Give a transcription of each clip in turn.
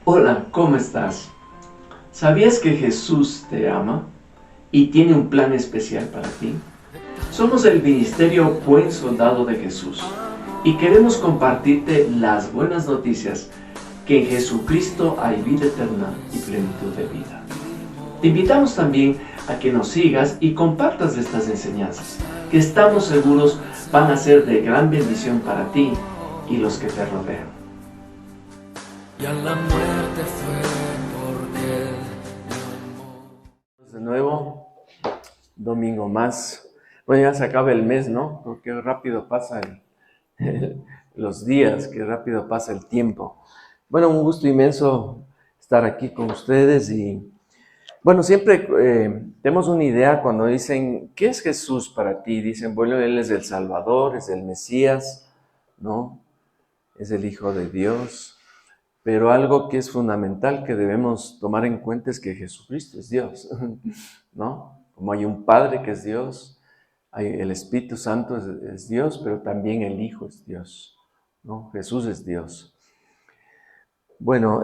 Hola, ¿cómo estás? ¿Sabías que Jesús te ama y tiene un plan especial para ti? Somos el Ministerio Buen Soldado de Jesús y queremos compartirte las buenas noticias que en Jesucristo hay vida eterna y plenitud de vida. Te invitamos también a que nos sigas y compartas estas enseñanzas, que estamos seguros van a ser de gran bendición para ti y los que te rodean. Y a la muerte fue porque De nuevo, domingo más. Bueno, ya se acaba el mes, ¿no? Qué rápido pasa los días, qué rápido pasa el tiempo. Bueno, un gusto inmenso estar aquí con ustedes y, bueno, siempre tenemos una idea cuando dicen, ¿qué es Jesús para ti? Dicen, bueno, Él es el Salvador, es el Mesías, ¿no? Es el Hijo de Dios. Pero algo que es fundamental que debemos tomar en cuenta es que Jesucristo es Dios, ¿no? Como hay un Padre que es Dios, el Espíritu Santo es Dios, pero también el Hijo es Dios, ¿no? Jesús es Dios. Bueno,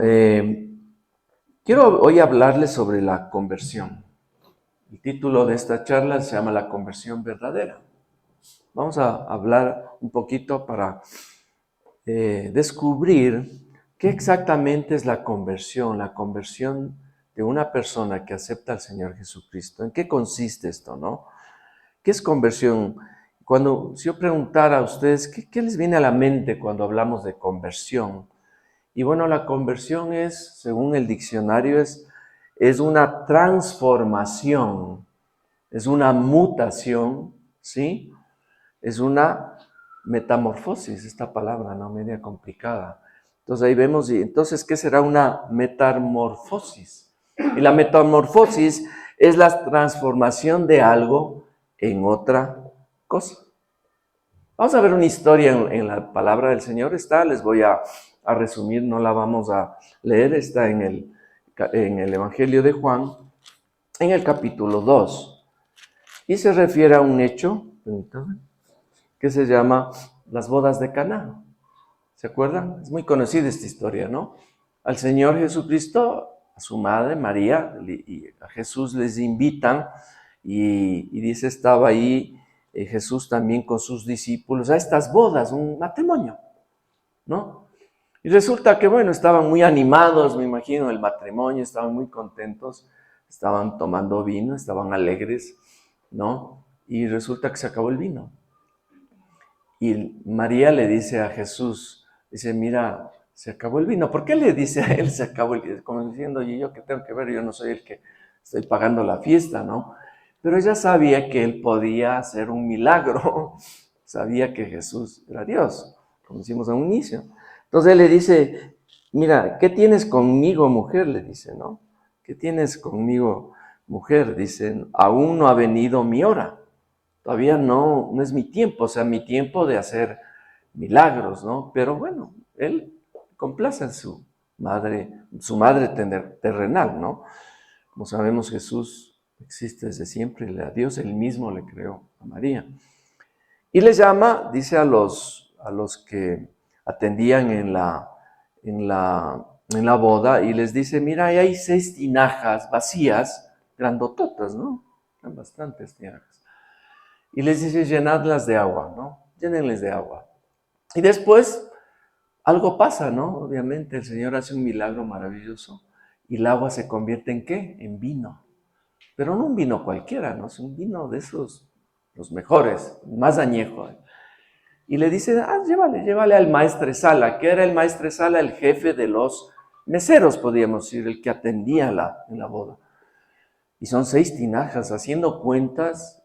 quiero hoy hablarles sobre la conversión. El título de esta charla se llama La conversión verdadera. Vamos a hablar un poquito para descubrir qué exactamente es la conversión de una persona que acepta al Señor Jesucristo. ¿En qué consiste esto, no? ¿Qué es conversión? Si yo preguntara a ustedes, ¿qué les viene a la mente cuando hablamos de conversión? Y bueno, la conversión es, según el diccionario, es una transformación, es una mutación, ¿sí? Es una metamorfosis, esta palabra, ¿no? Media complicada. Entonces ahí vemos, y entonces, ¿qué será una metamorfosis? Y la metamorfosis es la transformación de algo en otra cosa. Vamos a ver una historia en la palabra del Señor. Les voy a resumir, no la vamos a leer, está en el Evangelio de Juan, en el capítulo 2. Y se refiere a un hecho, que se llama las bodas de Caná. ¿Se acuerdan? Es muy conocida esta historia, ¿no? Al Señor Jesucristo, a su madre María y a Jesús les invitan y dice, estaba ahí Jesús también con sus discípulos a estas bodas, un matrimonio, ¿no? Y resulta que, bueno, estaban muy animados, me imagino, el matrimonio, estaban muy contentos, estaban tomando vino, estaban alegres, ¿no? Y resulta que se acabó el vino. Y María le dice a Jesús, dice, mira, se acabó el vino. ¿Por qué le dice a él se acabó el vino? Como diciendo, ¿y yo qué tengo que ver? Yo no soy el que estoy pagando la fiesta, ¿no? Pero ella sabía que él podía hacer un milagro. Sabía que Jesús era Dios, como decimos a un inicio. Entonces él le dice, mira, ¿qué tienes conmigo, mujer? Le dice, ¿no? ¿Qué tienes conmigo, mujer? Dice, aún no ha venido mi hora. Todavía no es mi tiempo, o sea, mi tiempo de hacer milagros, ¿no? Pero bueno, él complace a su madre terrenal, ¿no? Como sabemos, Jesús existe desde siempre, a Dios él mismo le creó a María. Y le llama, dice a los que atendían en la boda, y les dice, mira, ahí hay 6 tinajas vacías, grandototas, ¿no? Eran bastantes tinajas. Y les dice, llenadlas de agua, ¿no? Llénenles de agua. Y después algo pasa, ¿no? Obviamente el Señor hace un milagro maravilloso y el agua se convierte ¿en qué? En vino. Pero no un vino cualquiera, ¿no? Es un vino de esos, los mejores, más añejo. Y le dice, llévale al maestresala. ¿Qué era el maestresala? El jefe de los meseros, podríamos decir, el que atendía en la boda. Y son 6 tinajas, haciendo cuentas,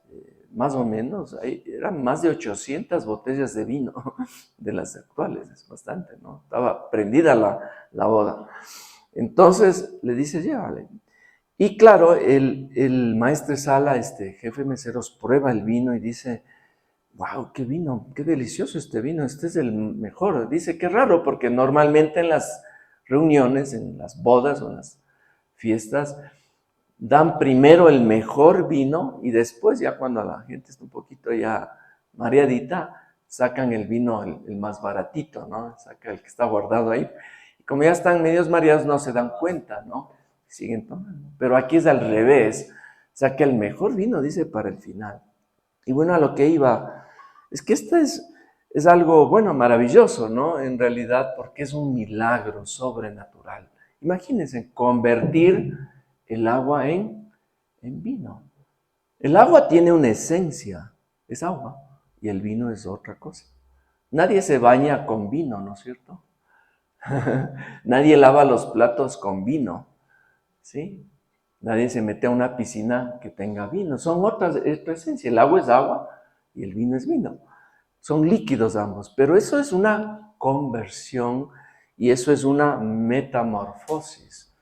más o menos, eran más de 800 botellas de vino de las actuales, es bastante, ¿no? Estaba prendida la boda. Entonces le dice, llévale. Y claro, el maestro Sala, jefe de meseros, prueba el vino y dice, wow, qué vino, qué delicioso este vino, este es el mejor. Dice, qué raro, porque normalmente en las reuniones, en las bodas o en las fiestas, dan primero el mejor vino y después, ya cuando la gente está un poquito ya mareadita, sacan el vino el más baratito, ¿no? Saca el que está guardado ahí. Como ya están medios mareados, no se dan cuenta, ¿no? Siguen tomando. Pero aquí es al revés. O sea, que el mejor vino, dice, para el final. Y bueno, a lo que iba, es que esto es algo, bueno, maravilloso, ¿no? En realidad, porque es un milagro sobrenatural. Imagínense, convertir el agua en vino. El agua tiene una esencia, es agua, y el vino es otra cosa. Nadie se baña con vino, ¿no es cierto? Nadie lava los platos con vino, ¿sí? Nadie se mete a una piscina que tenga vino. Son otras, es tu esencia. El agua es agua y el vino es vino. Son líquidos ambos, pero eso es una conversión y eso es una metamorfosis.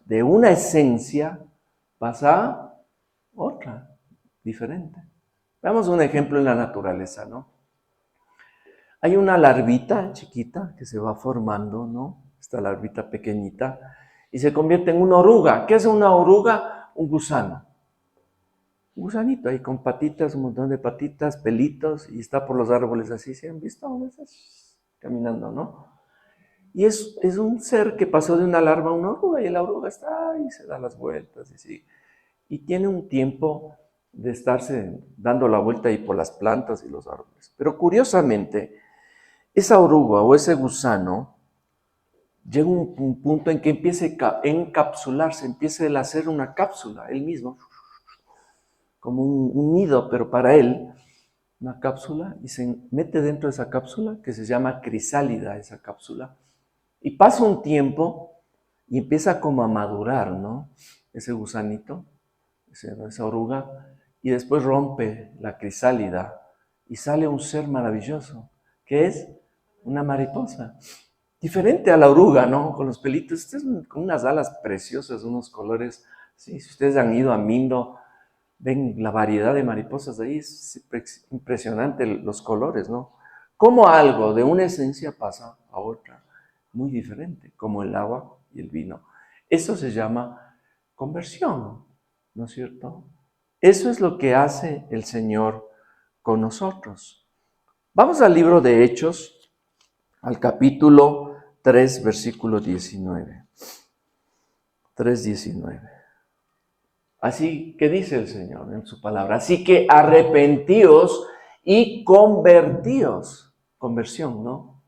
De una esencia pasa a otra, diferente. Veamos un ejemplo en la naturaleza, ¿no? Hay una larvita chiquita que se va formando, ¿no? Esta larvita pequeñita, y se convierte en una oruga. ¿Qué es una oruga? Un gusano. Un gusanito ahí con patitas, un montón de patitas, pelitos, y está por los árboles así, ¿se han visto? A veces caminando, ¿no? Y es un ser que pasó de una larva a una oruga, y la oruga está ahí, se da las vueltas, y sigue. Y tiene un tiempo de estarse dando la vuelta ahí por las plantas y los árboles. Pero curiosamente, esa oruga o ese gusano llega a un punto en que empieza a encapsularse, empieza a hacer una cápsula, él mismo, como un nido, pero para él, una cápsula, y se mete dentro de esa cápsula, que se llama crisálida, esa cápsula, y pasa un tiempo y empieza como a madurar, ¿no? Ese gusanito, esa oruga, y después rompe la crisálida y sale un ser maravilloso, que es una mariposa. Diferente a la oruga, ¿no? Con los pelitos, con unas alas preciosas, unos colores. Sí, si ustedes han ido a Mindo, ven la variedad de mariposas ahí, es impresionante los colores, ¿no? Como algo de una esencia pasa a otra, muy diferente, como el agua y el vino. Eso se llama conversión, ¿no es cierto? Eso es lo que hace el Señor con nosotros. Vamos al libro de Hechos, al capítulo 3, versículo 19. 3:19. Así que dice el Señor en su palabra. Así que arrepentíos y convertíos. Conversión, ¿no?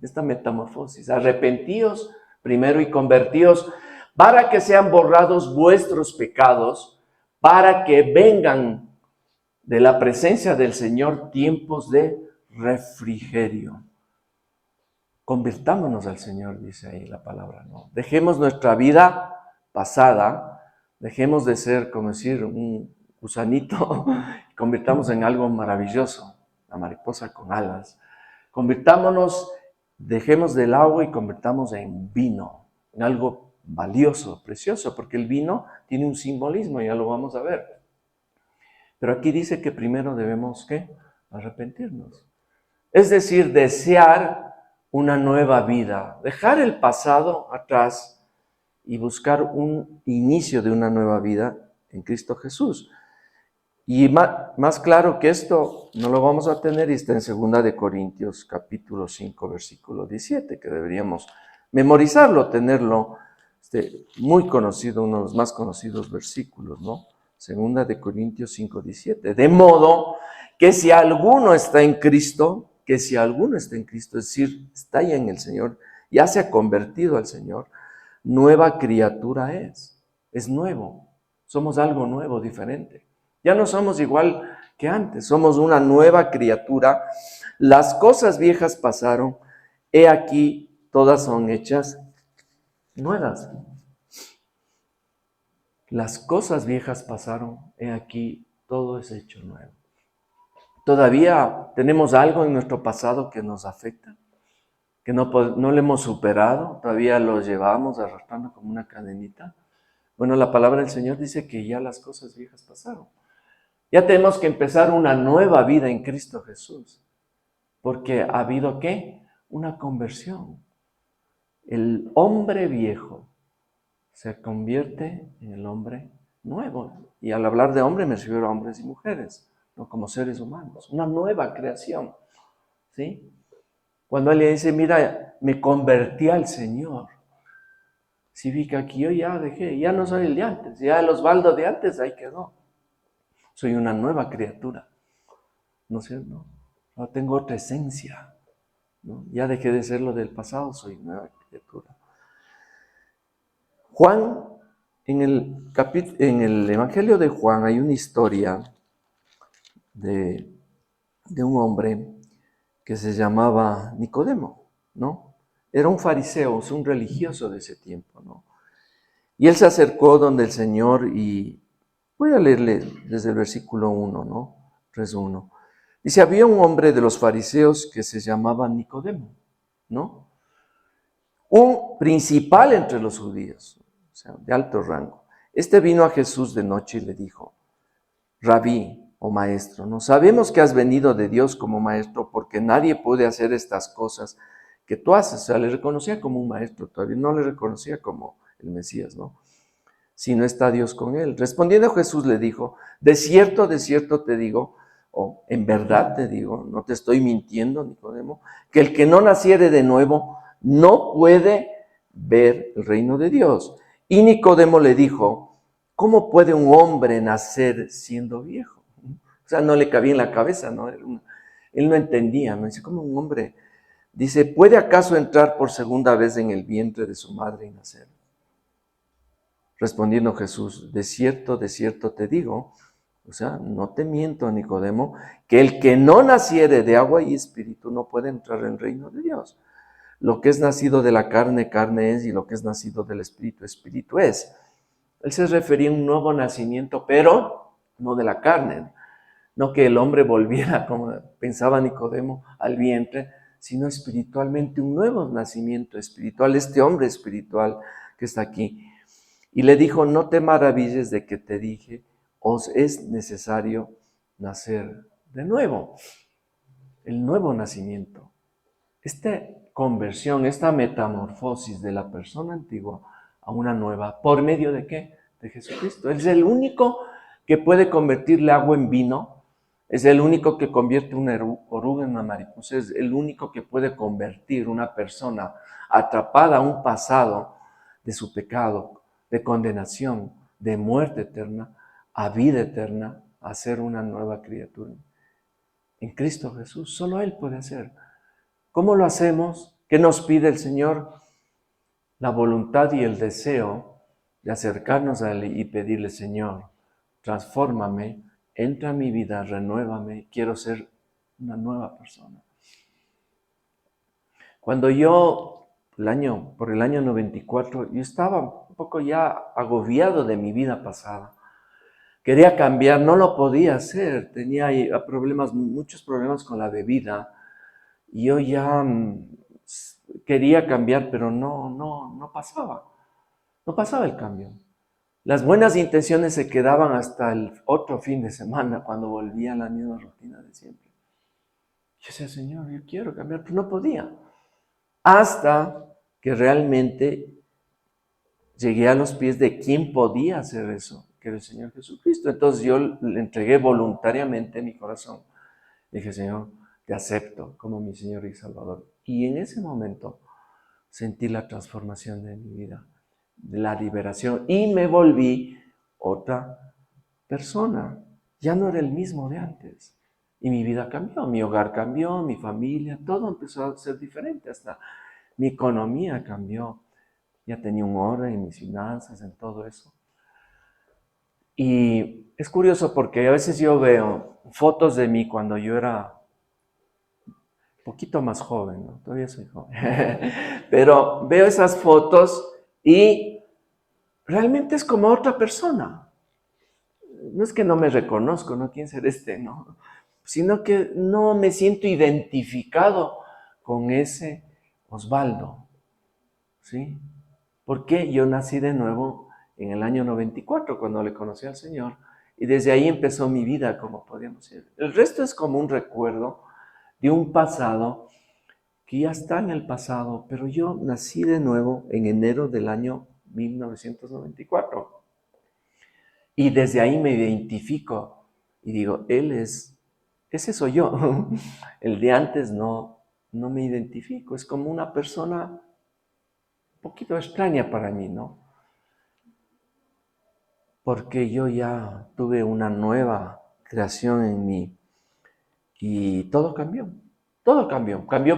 Esta metamorfosis. Arrepentíos primero y convertíos para que sean borrados vuestros pecados, para que vengan de la presencia del Señor tiempos de refrigerio. Convirtámonos al Señor, dice ahí la palabra, ¿no? Dejemos nuestra vida pasada, dejemos de ser, como decir, un gusanito, y convirtamos en algo maravilloso, la mariposa con alas. Convirtámonos, dejemos del agua y convirtamos en vino, en algo valioso, precioso, porque el vino tiene un simbolismo, ya lo vamos a ver. Pero aquí dice que primero debemos, ¿qué? Arrepentirnos. Es decir, desear una nueva vida, dejar el pasado atrás y buscar un inicio de una nueva vida en Cristo Jesús. Y más claro que esto no lo vamos a tener y está en 2 Corintios capítulo 5, versículo 17, que deberíamos memorizarlo, tenerlo muy conocido, uno de los más conocidos versículos, ¿no? 2 Corintios 5, 17. De modo que si alguno está en Cristo, es decir, está ya en el Señor, ya se ha convertido al Señor, nueva criatura es nuevo, somos algo nuevo, diferente. Ya no somos igual que antes, somos una nueva criatura. Las cosas viejas pasaron, he aquí, todas son hechas nuevas. Las cosas viejas pasaron, he aquí, todo es hecho nuevo. ¿Todavía tenemos algo en nuestro pasado que nos afecta? ¿Que no lo hemos superado? ¿Todavía lo llevamos arrastrando como una cadenita? Bueno, la palabra del Señor dice que ya las cosas viejas pasaron. Ya tenemos que empezar una nueva vida en Cristo Jesús. Porque ha habido, ¿qué? Una conversión. El hombre viejo se convierte en el hombre nuevo. Y al hablar de hombre me refiero a hombres y mujeres, no como seres humanos. Una nueva creación, ¿sí? Cuando alguien dice, mira, me convertí al Señor, significa que yo ya dejé, ya no soy el de antes, ya el Osvaldo de antes ahí quedó. Soy una nueva criatura, ¿no es cierto? Ahora tengo otra esencia, ¿no? Ya dejé de ser lo del pasado, soy nueva criatura. Juan, en el Evangelio de Juan hay una historia de un hombre que se llamaba Nicodemo, ¿no? Era un fariseo, un religioso de ese tiempo, ¿no? Y él se acercó donde el Señor y voy a leerle desde el versículo 1, ¿no? 3:1. Dice, había un hombre de los fariseos que se llamaba Nicodemo, ¿no? Un principal entre los judíos, o sea, de alto rango. Este vino a Jesús de noche y le dijo, Rabí o maestro, ¿no? Sabemos que has venido de Dios como maestro porque nadie puede hacer estas cosas que tú haces. O sea, le reconocía como un maestro, todavía no le reconocía como el Mesías, ¿no? Si no está Dios con él. Respondiendo Jesús le dijo, de cierto te digo, o en verdad te digo, no te estoy mintiendo, Nicodemo, que el que no naciere de nuevo no puede ver el reino de Dios. Y Nicodemo le dijo, ¿cómo puede un hombre nacer siendo viejo? O sea, no le cabía en la cabeza, ¿no? Él no entendía, ¿no? Dice, ¿cómo un hombre? Dice, ¿puede acaso entrar por segunda vez en el vientre de su madre y nacer? Respondiendo Jesús, de cierto te digo, o sea, no te miento, Nicodemo, que el que no naciere de agua y espíritu no puede entrar en el reino de Dios. Lo que es nacido de la carne, carne es, y lo que es nacido del espíritu, espíritu es. Él se refería a un nuevo nacimiento, pero no de la carne, no que el hombre volviera, como pensaba Nicodemo, al vientre, sino espiritualmente, un nuevo nacimiento espiritual, este hombre espiritual que está aquí. Y le dijo, no te maravilles de que te dije, os es necesario nacer de nuevo. El nuevo nacimiento. Esta conversión, esta metamorfosis de la persona antigua a una nueva, ¿por medio de qué? De Jesucristo. Él es el único que puede convertirle agua en vino, es el único que convierte una oruga en una mariposa, es el único que puede convertir una persona atrapada a un pasado de su pecado, de condenación, de muerte eterna, a vida eterna, a ser una nueva criatura. En Cristo Jesús, solo Él puede hacer. ¿Cómo lo hacemos? ¿Qué nos pide el Señor? La voluntad y el deseo de acercarnos a Él y pedirle, Señor, transfórmame, entra en mi vida, renuévame, quiero ser una nueva persona. Cuando yo, por el año 94, yo estaba un poco ya agobiado de mi vida pasada. Quería cambiar, no lo podía hacer, tenía muchos problemas con la bebida. Y yo ya quería cambiar, pero no pasaba. No pasaba el cambio. Las buenas intenciones se quedaban hasta el otro fin de semana, cuando volvía a la misma rutina de siempre. Yo decía, Señor, yo quiero cambiar, pero no podía. Hasta que realmente llegué a los pies de quién podía hacer eso, que era el Señor Jesucristo. Entonces yo le entregué voluntariamente mi corazón. Dije, Señor, te acepto como mi Señor y Salvador. Y en ese momento sentí la transformación de mi vida, de la liberación, y me volví otra persona. Ya no era el mismo de antes. Y mi vida cambió, mi hogar cambió, mi familia, todo empezó a ser diferente, hasta mi economía cambió. Ya tenía un orden en mis finanzas, en todo eso. Y es curioso porque a veces yo veo fotos de mí cuando yo era un poquito más joven, ¿no? Todavía soy joven. Pero veo esas fotos y realmente es como otra persona. No es que no me reconozco, ¿no? ¿Quién será este? No. Sino que no me siento identificado con ese Osvaldo, ¿sí? Porque yo nací de nuevo en el año 94, cuando le conocí al Señor, y desde ahí empezó mi vida, como podríamos decir. El resto es como un recuerdo de un pasado que ya está en el pasado, pero yo nací de nuevo en enero del año 1994. Y desde ahí me identifico y digo, ese soy yo. El de antes no no me identifico. Es como una persona un poquito extraña para mí, ¿no? Porque yo ya tuve una nueva creación en mí y todo cambió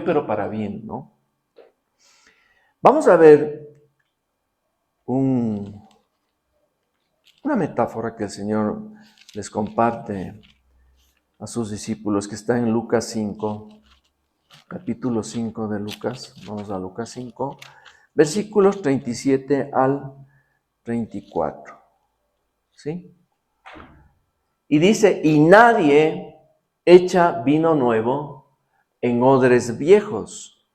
pero para bien, ¿no? Vamos a ver una metáfora que el Señor les comparte a sus discípulos, que está en Lucas 5, capítulo 5 de Lucas. Vamos a Lucas 5, versículos 37 al 34. ¿Sí? Y dice, y nadie echa vino nuevo en odres viejos.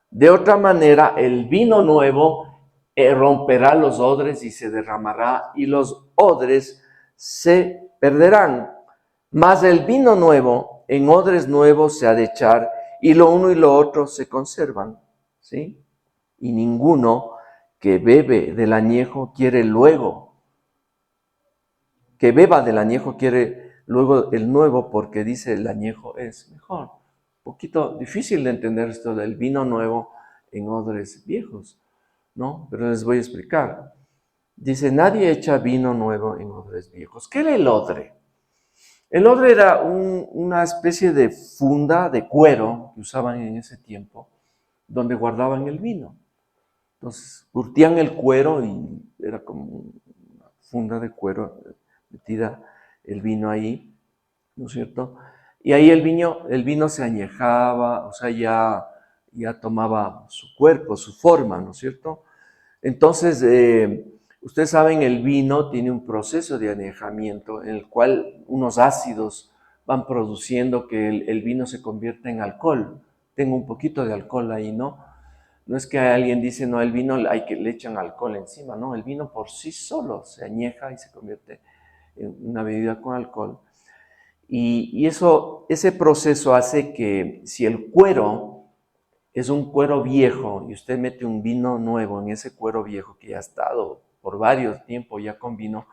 De otra manera, el vino nuevo romperá los odres y se derramará, y los odres se perderán. Mas el vino nuevo en odres nuevos se ha de echar, y lo uno y lo otro se conservan. ¿Sí? Y ninguno que bebe del añejo quiere luego, que beba del añejo quiere luego el nuevo, porque dice el añejo es mejor. Un poquito difícil de entender esto del vino nuevo en odres viejos, ¿no? Pero les voy a explicar. Dice, nadie echa vino nuevo en odres viejos. ¿Qué era el odre? El odre era una especie de funda de cuero que usaban en ese tiempo, donde guardaban el vino. Entonces, curtían el cuero y era como una funda de cuero metida el vino ahí, ¿no es cierto? Y ahí el vino se añejaba, o sea, ya tomaba su cuerpo, su forma, ¿no es cierto? Entonces, ustedes saben, el vino tiene un proceso de añejamiento en el cual unos ácidos van produciendo que el vino se convierta en alcohol. Tengo un poquito de alcohol ahí, ¿no? No es que alguien dice, no, el vino le echan alcohol encima, no, el vino por sí solo se añeja y se convierte en una bebida con alcohol. Y ese proceso hace que si el cuero es un cuero viejo y usted mete un vino nuevo en ese cuero viejo que ya ha estado por varios tiempos ya con vino,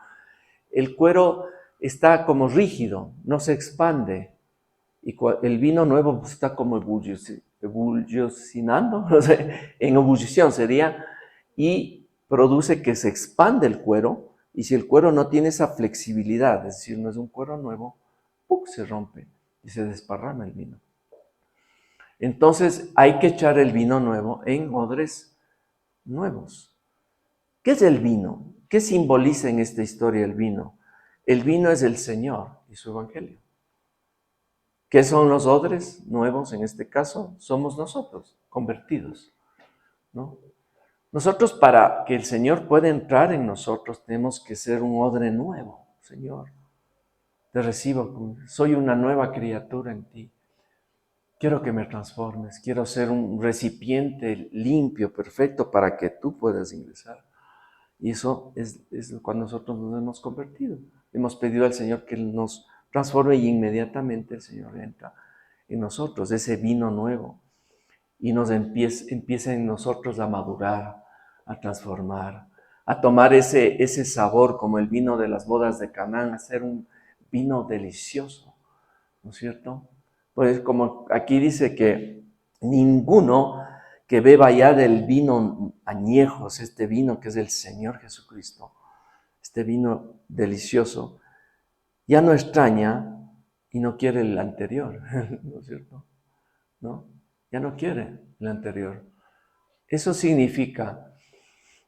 el cuero está como rígido, no se expande. Y el vino nuevo está como ebullicionando, o sea, en ebullición sería, y produce que se expande el cuero, y si el cuero no tiene esa flexibilidad, es decir, no es un cuero nuevo, ¡pum!, se rompe y se desparrama el vino. Entonces hay que echar el vino nuevo en odres nuevos. ¿Qué es el vino? ¿Qué simboliza en esta historia el vino? El vino es el Señor y su evangelio. ¿Qué son los odres nuevos en este caso? Somos nosotros, convertidos, ¿no? Nosotros, para que el Señor pueda entrar en nosotros, tenemos que ser un odre nuevo. Señor, te recibo, soy una nueva criatura en ti. Quiero que me transformes, quiero ser un recipiente limpio, perfecto, para que tú puedas ingresar. Y eso es cuando nosotros nos hemos convertido. Hemos pedido al Señor que Él nos transforme y inmediatamente el Señor entra en nosotros, ese vino nuevo, y nos empieza en nosotros a madurar, a transformar, a tomar ese sabor como el vino de las bodas de Canaán, a ser un vino delicioso, ¿no es cierto? Pues como aquí dice que ninguno que beba ya del vino añejos, este vino que es el Señor Jesucristo, este vino delicioso, ya no extraña y no quiere el anterior, ¿no es cierto? ¿No? Ya no quiere el anterior. Eso significa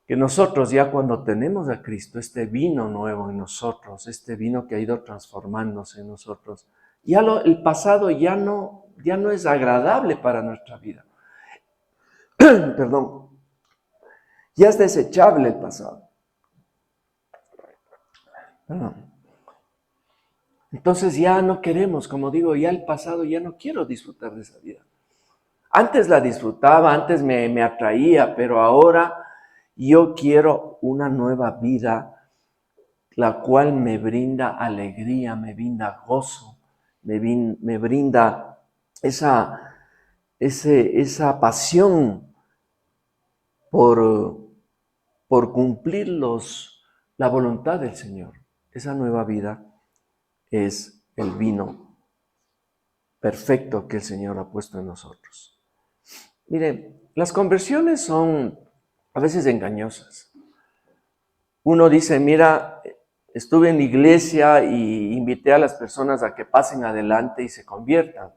que nosotros ya cuando tenemos a Cristo, este vino nuevo en nosotros, este vino que ha ido transformándose en nosotros, ya el pasado ya no es agradable para nuestra vida. Perdón. Ya es desechable el pasado. Perdón. Entonces ya no queremos, como digo, ya el pasado ya no quiero disfrutar de esa vida. Antes la disfrutaba, antes me atraía, pero ahora yo quiero una nueva vida, la cual me brinda alegría, me brinda gozo, me brinda esa pasión por cumplir la voluntad del Señor. Esa nueva vida es el vino perfecto que el Señor ha puesto en nosotros. Mire, las conversiones son a veces engañosas. Uno dice, mira, estuve en la iglesia y invité a las personas a que pasen adelante y se conviertan,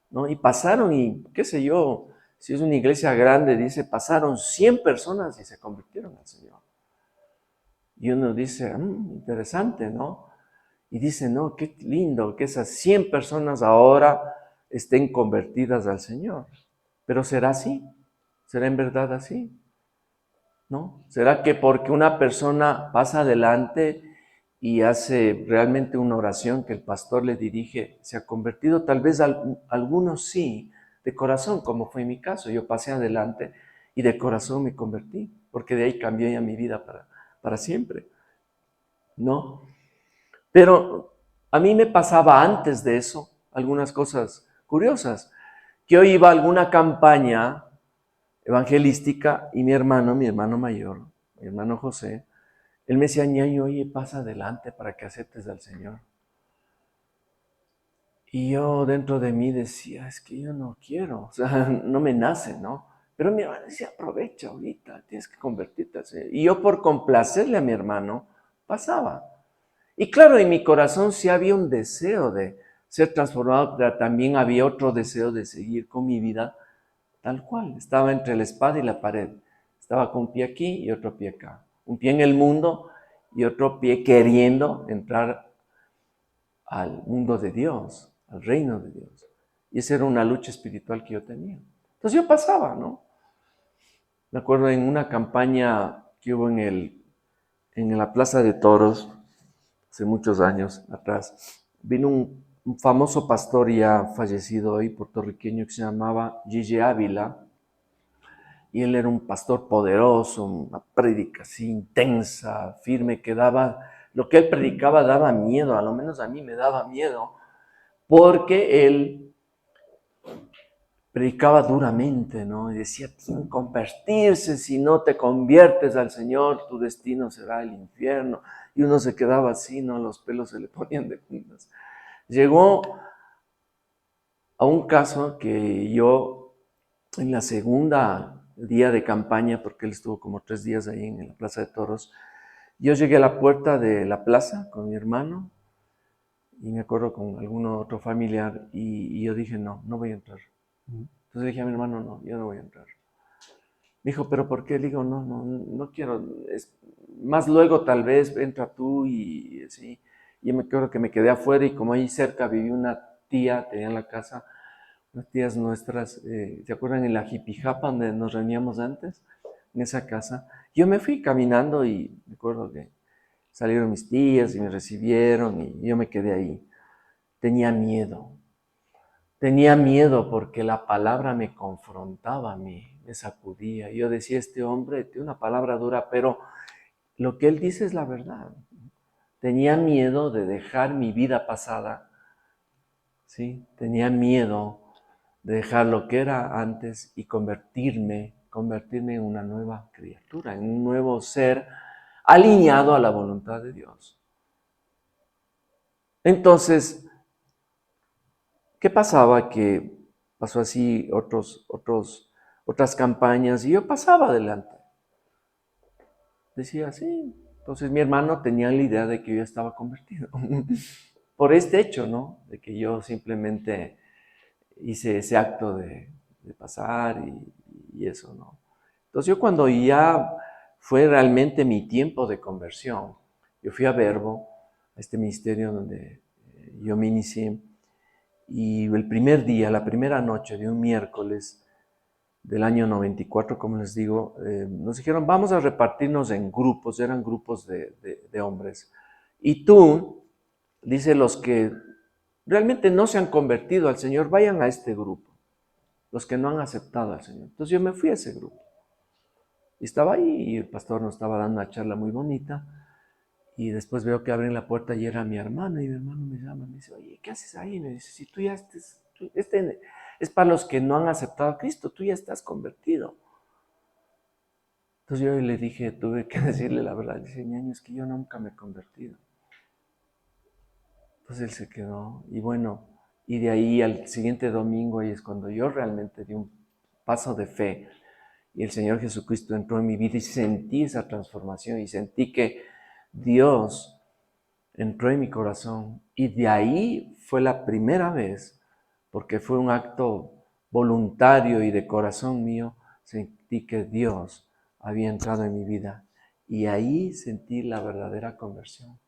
¿no? Y pasaron y, qué sé yo, si es una iglesia grande, dice, pasaron 100 personas y se convirtieron al Señor. Y uno dice, interesante, ¿no? Y dice, no, qué lindo que esas 100 personas ahora estén convertidas al Señor. Pero ¿será así? ¿Será en verdad así? ¿No? ¿Será que porque una persona pasa adelante y hace realmente una oración que el pastor le dirige, se ha convertido? Tal vez algunos sí, de corazón, como fue mi caso. Yo pasé adelante y de corazón me convertí, porque de ahí cambió ya mi vida para siempre, ¿no? Pero a mí me pasaba antes de eso algunas cosas curiosas. Yo iba a alguna campaña evangelística y mi hermano mayor, mi hermano José, él me decía, ñaño, oye, pasa adelante para que aceptes al Señor. Y yo dentro de mí decía, es que yo no quiero, o sea, no me nace, ¿no? Pero mi hermano decía, aprovecha ahorita, tienes que convertirte al Señor. Y yo por complacerle a mi hermano, pasaba. Y claro, en mi corazón sí había un deseo de ser transformado, pero también había otro deseo de seguir con mi vida tal cual. Estaba entre la espada y la pared. Estaba con un pie aquí y otro pie acá. Un pie en el mundo y otro pie queriendo entrar al mundo de Dios, al reino de Dios. Y esa era una lucha espiritual que yo tenía. Entonces yo pasaba, ¿no? Me acuerdo en una campaña que hubo en la Plaza de Toros, hace muchos años atrás, vino un famoso pastor ya fallecido hoy, puertorriqueño, que se llamaba Gigi Ávila, y él era un pastor poderoso, una prédica así intensa, firme, que daba, lo que él predicaba daba miedo, a lo menos a mí me daba miedo, porque él predicaba duramente, ¿no? Y decía, sin convertirse, si no te conviertes al Señor, tu destino será el infierno. Y uno se quedaba así, ¿no? Los pelos se le ponían de puntas. Llegó a un caso que yo, en la segunda día de campaña, porque él estuvo como 3 días ahí en la Plaza de Toros, yo llegué a la puerta de la plaza con mi hermano, y me acuerdo con algún otro familiar, y yo dije, no, no voy a entrar. Entonces le dije a mi hermano, no, yo no voy a entrar. Me dijo, ¿pero por qué? Le digo, no, no, no quiero. Más luego tal vez entra tú y así. Y yo me acuerdo que me quedé afuera y como ahí cerca vivía una tía, tenía en la casa, unas tías nuestras, ¿se acuerdan en la Jipijapa donde nos reuníamos antes? En esa casa. Yo me fui caminando y me acuerdo que salieron mis tías y me recibieron y yo me quedé ahí. Tenía miedo. Tenía miedo porque la palabra me confrontaba a mí, me sacudía. Yo decía, este hombre tiene una palabra dura, pero lo que él dice es la verdad. Tenía miedo de dejar mi vida pasada, ¿sí? Tenía miedo de dejar lo que era antes y convertirme en una nueva criatura, en un nuevo ser alineado a la voluntad de Dios. Entonces, ¿qué pasaba? Que pasó así otras campañas y yo pasaba adelante. Decía, sí. Entonces mi hermano tenía la idea de que yo estaba convertido. Por este hecho, ¿no? De que yo simplemente hice ese acto de pasar y eso, ¿no? Entonces yo cuando ya fue realmente mi tiempo de conversión, yo fui a Verbo, a este ministerio donde yo me inicié, y el primer día, la primera noche de un miércoles del año 94, como les digo, nos dijeron, vamos a repartirnos en grupos, eran grupos de hombres. Y tú, dice, los que realmente no se han convertido al Señor, vayan a este grupo, los que no han aceptado al Señor. Entonces yo me fui a ese grupo. Y estaba ahí y el pastor nos estaba dando una charla muy bonita. Y después veo que abren la puerta y era mi hermano. Y mi hermano me llama, me dice, oye, ¿qué haces ahí? Me dice, si tú ya este es para los que no han aceptado a Cristo, tú ya estás convertido. Entonces yo le dije, tuve que decirle la verdad. Le dije, ñaño, es que yo nunca me he convertido. Entonces él se quedó. Y bueno, y de ahí al siguiente domingo, ahí es cuando yo realmente di un paso de fe. Y el Señor Jesucristo entró en mi vida y sentí esa transformación y sentí que Dios entró en mi corazón. Y de ahí fue la primera vez, porque fue un acto voluntario y de corazón mío, sentí que Dios había entrado en mi vida. Y ahí sentí la verdadera conversión.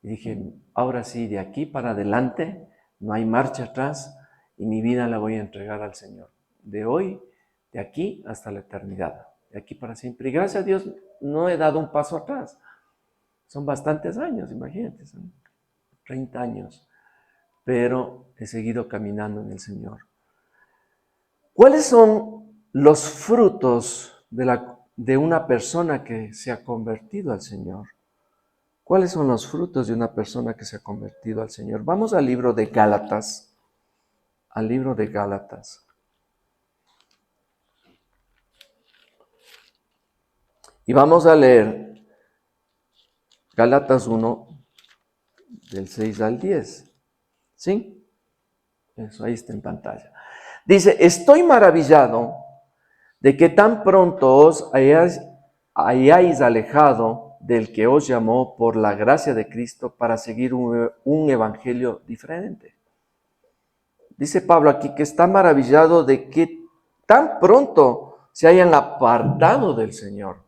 Y dije, ahora sí, de aquí para adelante no hay marcha atrás y mi vida la voy a entregar al Señor. De hoy, de aquí hasta la eternidad, de aquí para siempre. Y gracias a Dios no he dado un paso atrás. Son bastantes años, imagínate, son 30 años. Pero he seguido caminando en el Señor. ¿Cuáles son los frutos de una persona que se ha convertido al Señor? ¿Cuáles son los frutos de una persona que se ha convertido al Señor? Vamos al libro de Gálatas. Al libro de Gálatas. Y vamos a leer Gálatas 1, del 6 al 10. ¿Sí? Eso ahí está en pantalla. Dice, estoy maravillado de que tan pronto os hayáis alejado del que os llamó por la gracia de Cristo para seguir un evangelio diferente. Dice Pablo aquí que está maravillado de que tan pronto se hayan apartado del Señor,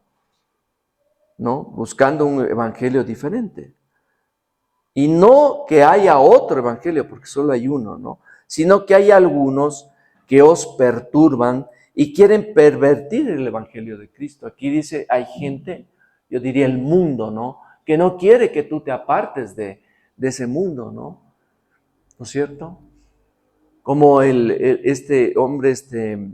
¿no? Buscando un evangelio diferente. Y no que haya otro evangelio, porque solo hay uno, ¿no? Sino que hay algunos que os perturban y quieren pervertir el evangelio de Cristo. Aquí dice, hay gente, yo diría el mundo, ¿no? Que no quiere que tú te apartes de ese mundo, ¿no? ¿No es cierto? Como este hombre,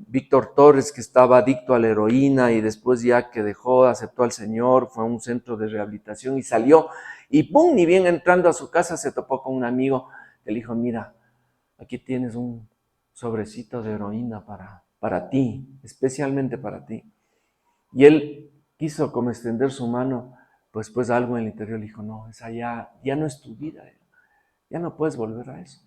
Víctor Torres, que estaba adicto a la heroína y después ya que dejó, aceptó al Señor, fue a un centro de rehabilitación y salió. Y ¡pum! Ni bien entrando a su casa se topó con un amigo que le dijo, mira, aquí tienes un sobrecito de heroína para ti, especialmente para ti. Y él quiso como extender su mano, pues algo en el interior le dijo, no, esa ya no es tu vida, ya no puedes volver a eso.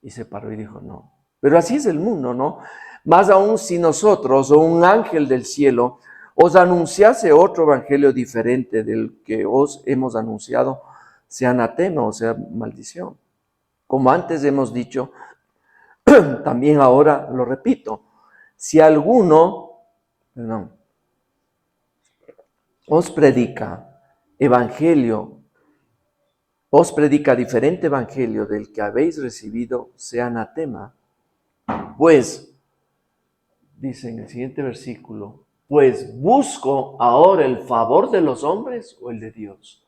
Y se paró y dijo, no. Pero así es el mundo, ¿no? Más aún si nosotros o un ángel del cielo os anunciase otro evangelio diferente del que os hemos anunciado, sea anatema o sea maldición. Como antes hemos dicho, también ahora lo repito, si alguno, os predica diferente evangelio del que habéis recibido, sea anatema, pues, dice en el siguiente versículo, pues busco ahora el favor de los hombres o el de Dios.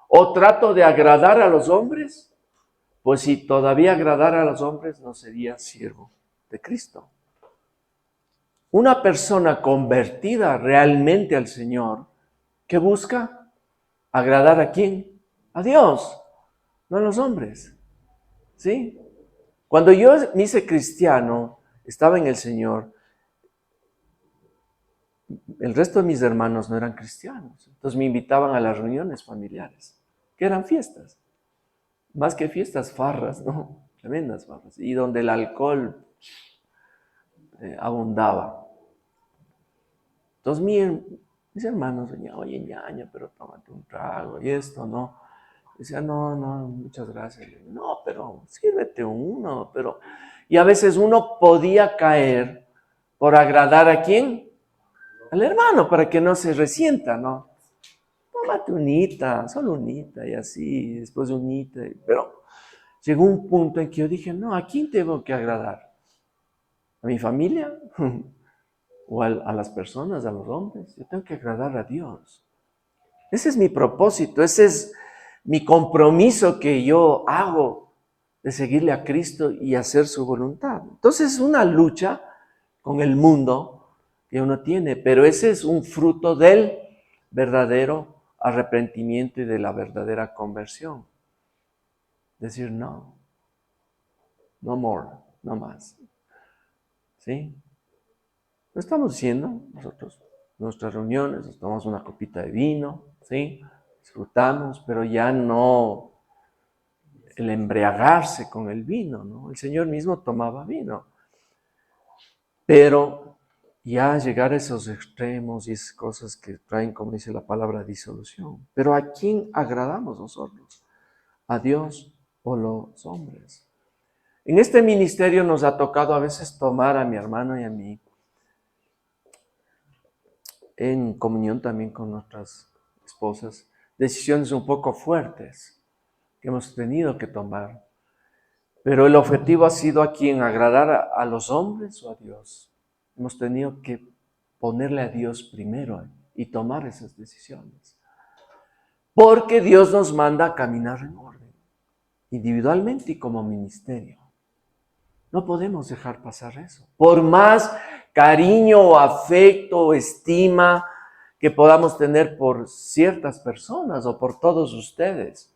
¿O trato de agradar a los hombres? Pues si todavía agradara a los hombres, no sería siervo de Cristo. Una persona convertida realmente al Señor, ¿qué busca? ¿Agradar a quién? A Dios, no a los hombres. ¿Sí? Cuando yo me hice cristiano, estaba en el Señor, el resto de mis hermanos no eran cristianos. Entonces me invitaban a las reuniones familiares, que eran fiestas. Más que fiestas, farras, ¿no? Tremendas farras. Y donde el alcohol abundaba. Entonces mis hermanos venían, oye, ñaña, pero tómate un trago y esto, ¿no? Decía, no, muchas gracias. No, pero sírvete uno, pero... Y a veces uno podía caer por agradar ¿a quién? Al hermano, para que no se resienta, ¿no? Tómate unita, solo unita, y así, después de unita. Pero llegó un punto en que yo dije, no, ¿a quién tengo que agradar? ¿A mi familia? ¿O a las personas, a los hombres? Yo tengo que agradar a Dios. Ese es mi propósito, ese es mi compromiso que yo hago de seguirle a Cristo y hacer su voluntad. Entonces es una lucha con el mundo que uno tiene, pero ese es un fruto del verdadero arrepentimiento y de la verdadera conversión. Decir no more, no más. ¿Sí? Lo estamos diciendo nosotros, nuestras reuniones, nos tomamos una copita de vino, ¿sí? Disfrutamos, pero ya no el embriagarse con el vino, ¿no? El Señor mismo tomaba vino. Pero ya llegar a esos extremos y esas cosas que traen, como dice la palabra, disolución. Pero ¿a quién agradamos nosotros? ¿A Dios o los hombres? En este ministerio nos ha tocado a veces tomar a mi hermano y a mí en comunión también con nuestras esposas, decisiones un poco fuertes que hemos tenido que tomar. Pero el objetivo ha sido a quién, agradar a los hombres o a Dios. Hemos tenido que ponerle a Dios primero y tomar esas decisiones. Porque Dios nos manda a caminar en orden, individualmente y como ministerio. No podemos dejar pasar eso. Por más cariño o afecto o estima que podamos tener por ciertas personas o por todos ustedes,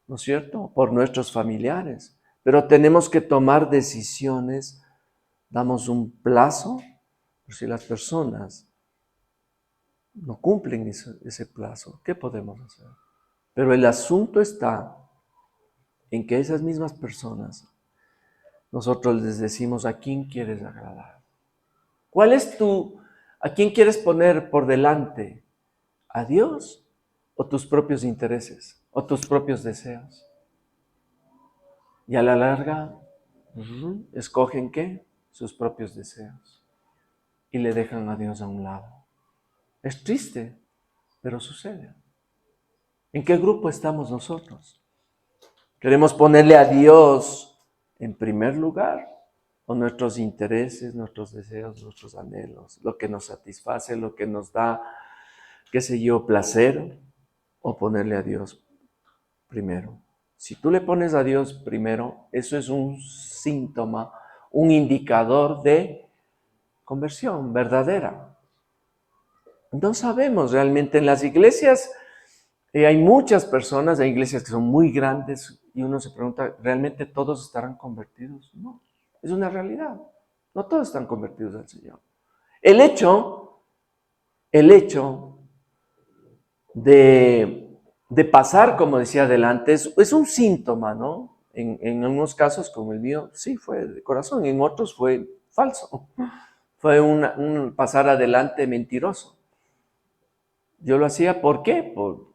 ¿no es cierto? Por nuestros familiares. Pero tenemos que tomar decisiones, damos un plazo, por si las personas no cumplen ese plazo, ¿qué podemos hacer? Pero el asunto está en que esas mismas personas, nosotros les decimos a quién quieres agradar. ¿Cuál es a quién quieres poner por delante? ¿A Dios o tus propios intereses o tus propios deseos? Y a la larga, escogen ¿qué? Sus propios deseos y le dejan a Dios a un lado. Es triste, pero sucede. ¿En qué grupo estamos nosotros? ¿Queremos ponerle a Dios en primer lugar? ¿O nuestros intereses, nuestros deseos, nuestros anhelos, lo que nos satisface, lo que nos da, qué sé yo, placer? ¿O ponerle a Dios primero? Si tú le pones a Dios primero, eso es un síntoma, un indicador de conversión verdadera. No sabemos realmente. En las iglesias hay muchas personas, hay iglesias que son muy grandes y uno se pregunta, ¿realmente todos estarán convertidos? No, es una realidad. No todos están convertidos al Señor. El hecho de pasar, como decía adelante, es un síntoma, ¿no? En algunos casos, como el mío, sí fue de corazón, en otros fue falso. Fue un pasar adelante mentiroso. Yo lo hacía, ¿por qué? Por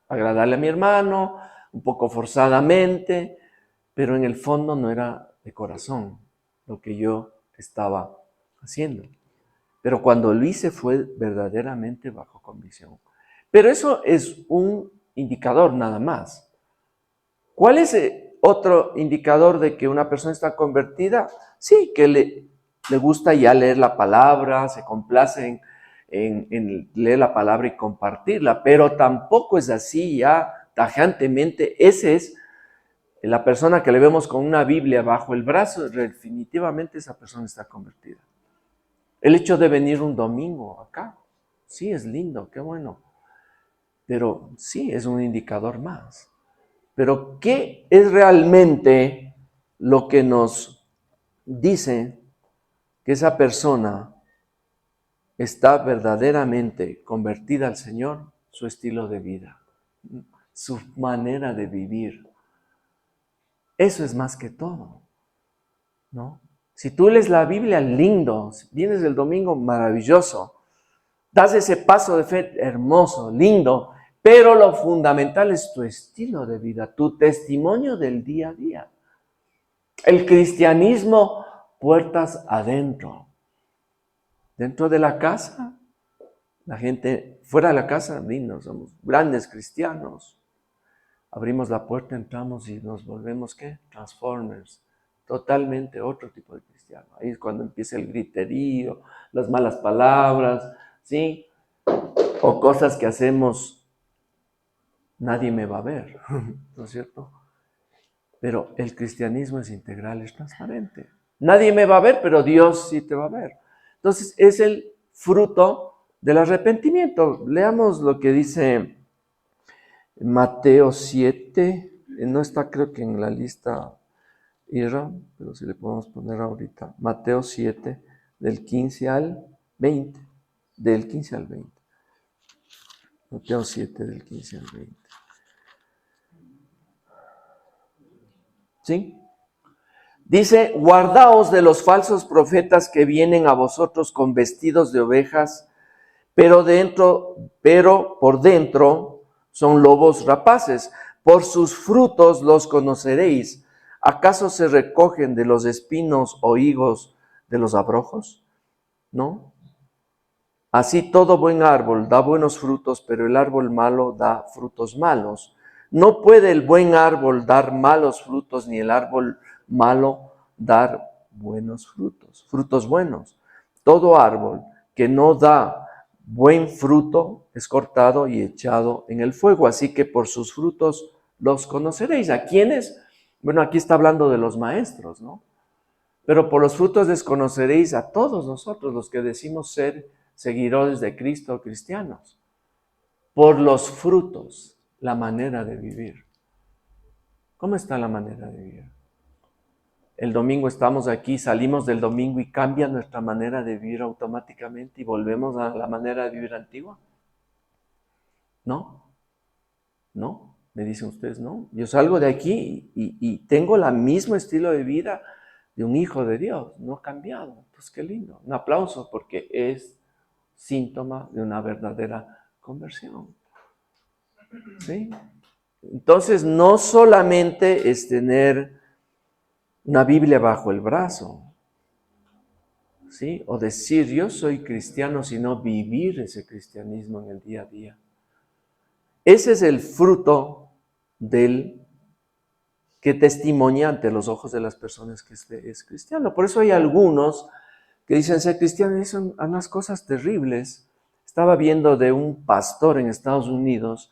agradarle a mi hermano, un poco forzadamente, pero en el fondo no era de corazón lo que yo estaba haciendo. Pero cuando lo hice fue verdaderamente bajo convicción. Pero eso es un indicador nada más. ¿Cuál es otro indicador de que una persona está convertida? Sí, que le gusta ya leer la palabra, se complace en leer la palabra y compartirla, pero tampoco es así ya tajantemente. Esa es la persona que le vemos con una Biblia bajo el brazo, definitivamente esa persona está convertida. El hecho de venir un domingo acá, sí es lindo, qué bueno, pero sí es un indicador más. Pero ¿qué es realmente lo que nos dice que esa persona está verdaderamente convertida al Señor? Su estilo de vida, su manera de vivir. Eso es más que todo, ¿no? Si tú lees la Biblia, lindo, vienes el domingo, maravilloso, das ese paso de fe hermoso, lindo, pero lo fundamental es tu estilo de vida, tu testimonio del día a día. El cristianismo, puertas adentro. Dentro de la casa, la gente, fuera de la casa, lindo, somos grandes cristianos. Abrimos la puerta, entramos y nos volvemos, ¿qué? Transformers. Totalmente otro tipo de cristiano. Ahí es cuando empieza el griterío, las malas palabras, ¿sí? O cosas que hacemos, nadie me va a ver, ¿no es cierto? Pero el cristianismo es integral, es transparente. Nadie me va a ver, pero Dios sí te va a ver. Entonces, es el fruto del arrepentimiento. Leamos lo que dice Mateo 7. No está, creo que en la lista Ira, pero si le podemos poner ahorita. Mateo 7, del 15 al 20. Del 15 al 20. Mateo 7, del 15 al 20. ¿Sí? Dice, guardaos de los falsos profetas que vienen a vosotros con vestidos de ovejas, pero por dentro son lobos rapaces. Por sus frutos los conoceréis. ¿Acaso se recogen de los espinos o higos de los abrojos? ¿No? Así todo buen árbol da buenos frutos, pero el árbol malo da frutos malos. No puede el buen árbol dar malos frutos, ni el árbol malo dar buenos frutos, frutos buenos. Todo árbol que no da buen fruto es cortado y echado en el fuego. Así que por sus frutos los conoceréis. ¿A quiénes? Bueno, aquí está hablando de los maestros, ¿no? Pero por los frutos les conoceréis a todos nosotros, los que decimos ser seguidores de Cristo, cristianos. Por los frutos, la manera de vivir. ¿Cómo está la manera de vivir? El domingo estamos aquí, salimos del domingo y cambia nuestra manera de vivir automáticamente y volvemos a la manera de vivir antigua. ¿No? ¿No? Me dicen ustedes, no. Yo salgo de aquí y tengo el mismo estilo de vida de un hijo de Dios. No ha cambiado. Pues qué lindo. Un aplauso porque es síntoma de una verdadera conversión. ¿Sí? Entonces, no solamente es tener una Biblia bajo el brazo, ¿sí? O decir, yo soy cristiano, sino vivir ese cristianismo en el día a día. Ese es el fruto del que testimonia ante los ojos de las personas que es cristiano. Por eso hay algunos que dicen ser cristianos y son unas cosas terribles. Estaba viendo de un pastor en Estados Unidos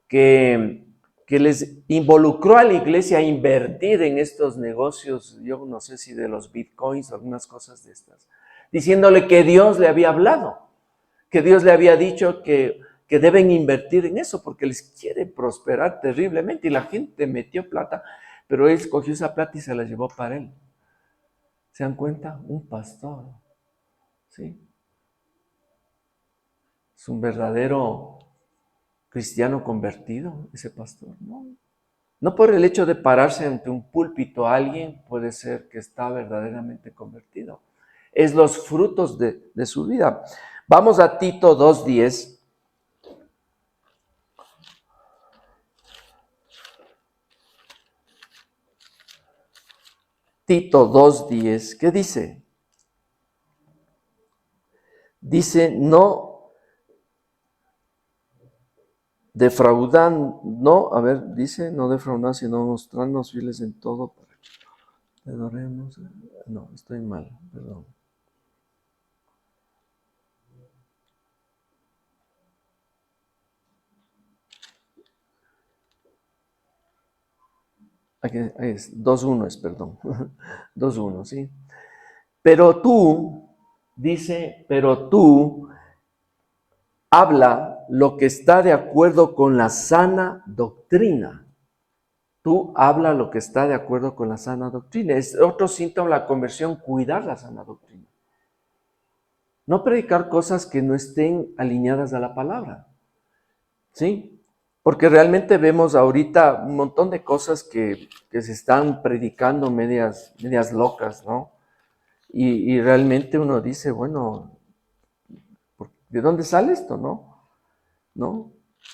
que les involucró a la iglesia a invertir en estos negocios, yo no sé si de los bitcoins o algunas cosas de estas, diciéndole que Dios le había hablado, que Dios le había dicho que deben invertir en eso porque les quiere prosperar terriblemente y la gente metió plata, pero él cogió esa plata y se la llevó para él. ¿Se dan cuenta? Un pastor, ¿sí? Es un verdadero cristiano convertido, ese pastor, ¿no? No por el hecho de pararse ante un púlpito alguien puede ser que está verdaderamente convertido. Es los frutos de su vida. Vamos a Tito 2:10. Tito 2:10, ¿qué dice? Dice, no defraudan, no, a ver, dice, no defraudan, sino mostrarnos fieles en todo para que adoremos. No, estoy mal, perdón. Aquí es 2:1 es, perdón. 2:1, ¿sí? Pero tú, dice, pero tú habla lo que está de acuerdo con la sana doctrina. Tú habla lo que está de acuerdo con la sana doctrina. Es otro síntoma de la conversión, cuidar la sana doctrina. No predicar cosas que no estén alineadas a la palabra. ¿Sí? Porque realmente vemos ahorita un montón de cosas que se están predicando medias locas, ¿no? Y realmente uno dice, bueno, ¿de dónde sale esto, no?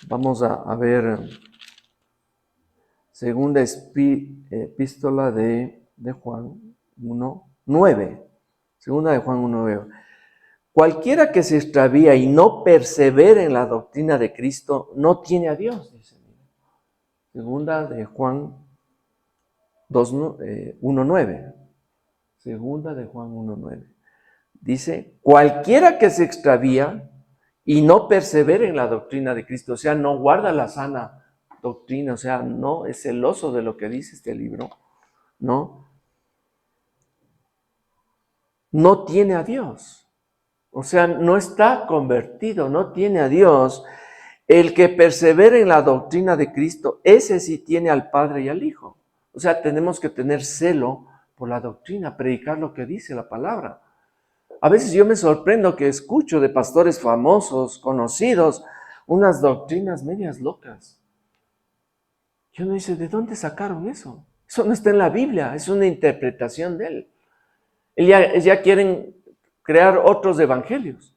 Vamos a ver segunda epístola de Juan 1:9. Segunda de Juan 1:9. Cualquiera que se extravía y no persevere en la doctrina de Cristo no tiene a Dios, dice. Segunda de Juan 1:9. Segunda de Juan 1:9. Dice, cualquiera que se extravía y no persevere en la doctrina de Cristo, o sea, no guarda la sana doctrina, o sea, no es celoso de lo que dice este libro, no tiene a Dios. O sea, no está convertido, no tiene a Dios. El que persevere en la doctrina de Cristo, ese sí tiene al Padre y al Hijo. O sea, tenemos que tener celo por la doctrina, predicar lo que dice la palabra. A veces yo me sorprendo que escucho de pastores famosos, conocidos, unas doctrinas medias locas. Yo me dice, ¿de dónde sacaron eso? Eso no está en la Biblia, es una interpretación de él. Ellos ya quieren crear otros evangelios.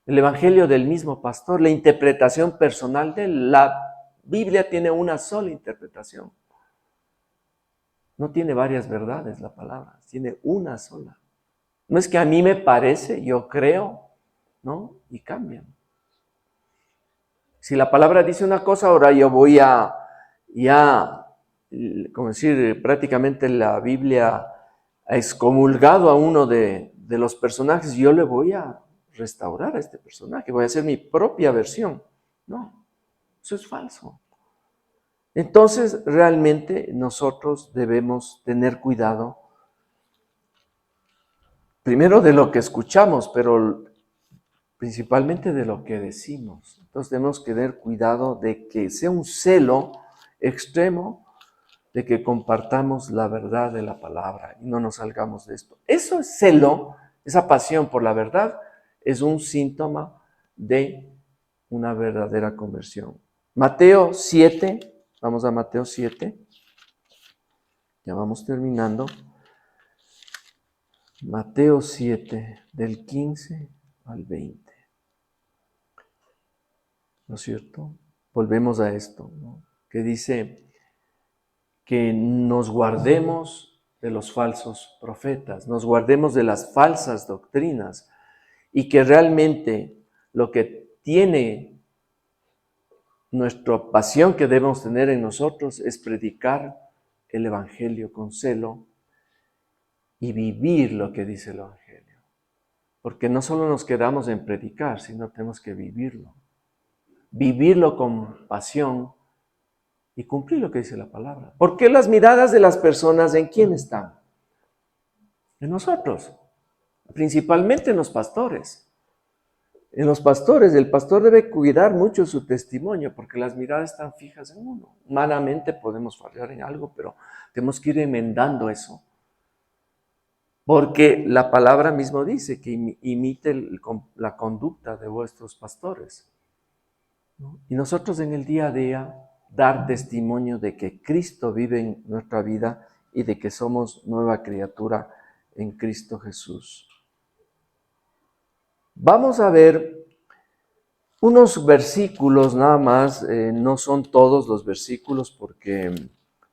El evangelio del mismo pastor, la interpretación personal de él. La Biblia tiene una sola interpretación. No tiene varias verdades la palabra, tiene una sola. No es que a mí me parece, yo creo, ¿no? Y cambian. Si la palabra dice una cosa, ahora yo voy a, como decir, prácticamente la Biblia ha excomulgado a uno de los personajes, yo le voy a restaurar a este personaje, voy a hacer mi propia versión. No, eso es falso. Entonces, realmente nosotros debemos tener cuidado, primero de lo que escuchamos, pero principalmente de lo que decimos. Entonces tenemos que tener cuidado de que sea un celo extremo de que compartamos la verdad de la palabra y no nos salgamos de esto. Eso es celo, esa pasión por la verdad, es un síntoma de una verdadera conversión. Mateo 7, vamos a Mateo 7, ya vamos terminando. Mateo 7, del 15 al 20. ¿No es cierto? Volvemos a esto, ¿no? Que dice que nos guardemos de los falsos profetas, nos guardemos de las falsas doctrinas y que realmente lo que tiene nuestra pasión que debemos tener en nosotros es predicar el Evangelio con celo y vivir lo que dice el Evangelio. Porque no solo nos quedamos en predicar, sino tenemos que vivirlo. Vivirlo con pasión y cumplir lo que dice la palabra. ¿Por qué las miradas de las personas en quién están? En nosotros, principalmente en los pastores. En los pastores, el pastor debe cuidar mucho su testimonio porque las miradas están fijas en uno. Humanamente podemos fallar en algo, pero tenemos que ir enmendando eso. Porque la palabra mismo dice que imite la conducta de vuestros pastores. Y nosotros en el día a día dar testimonio de que Cristo vive en nuestra vida y de que somos nueva criatura en Cristo Jesús. Vamos a ver unos versículos nada más, no son todos los versículos porque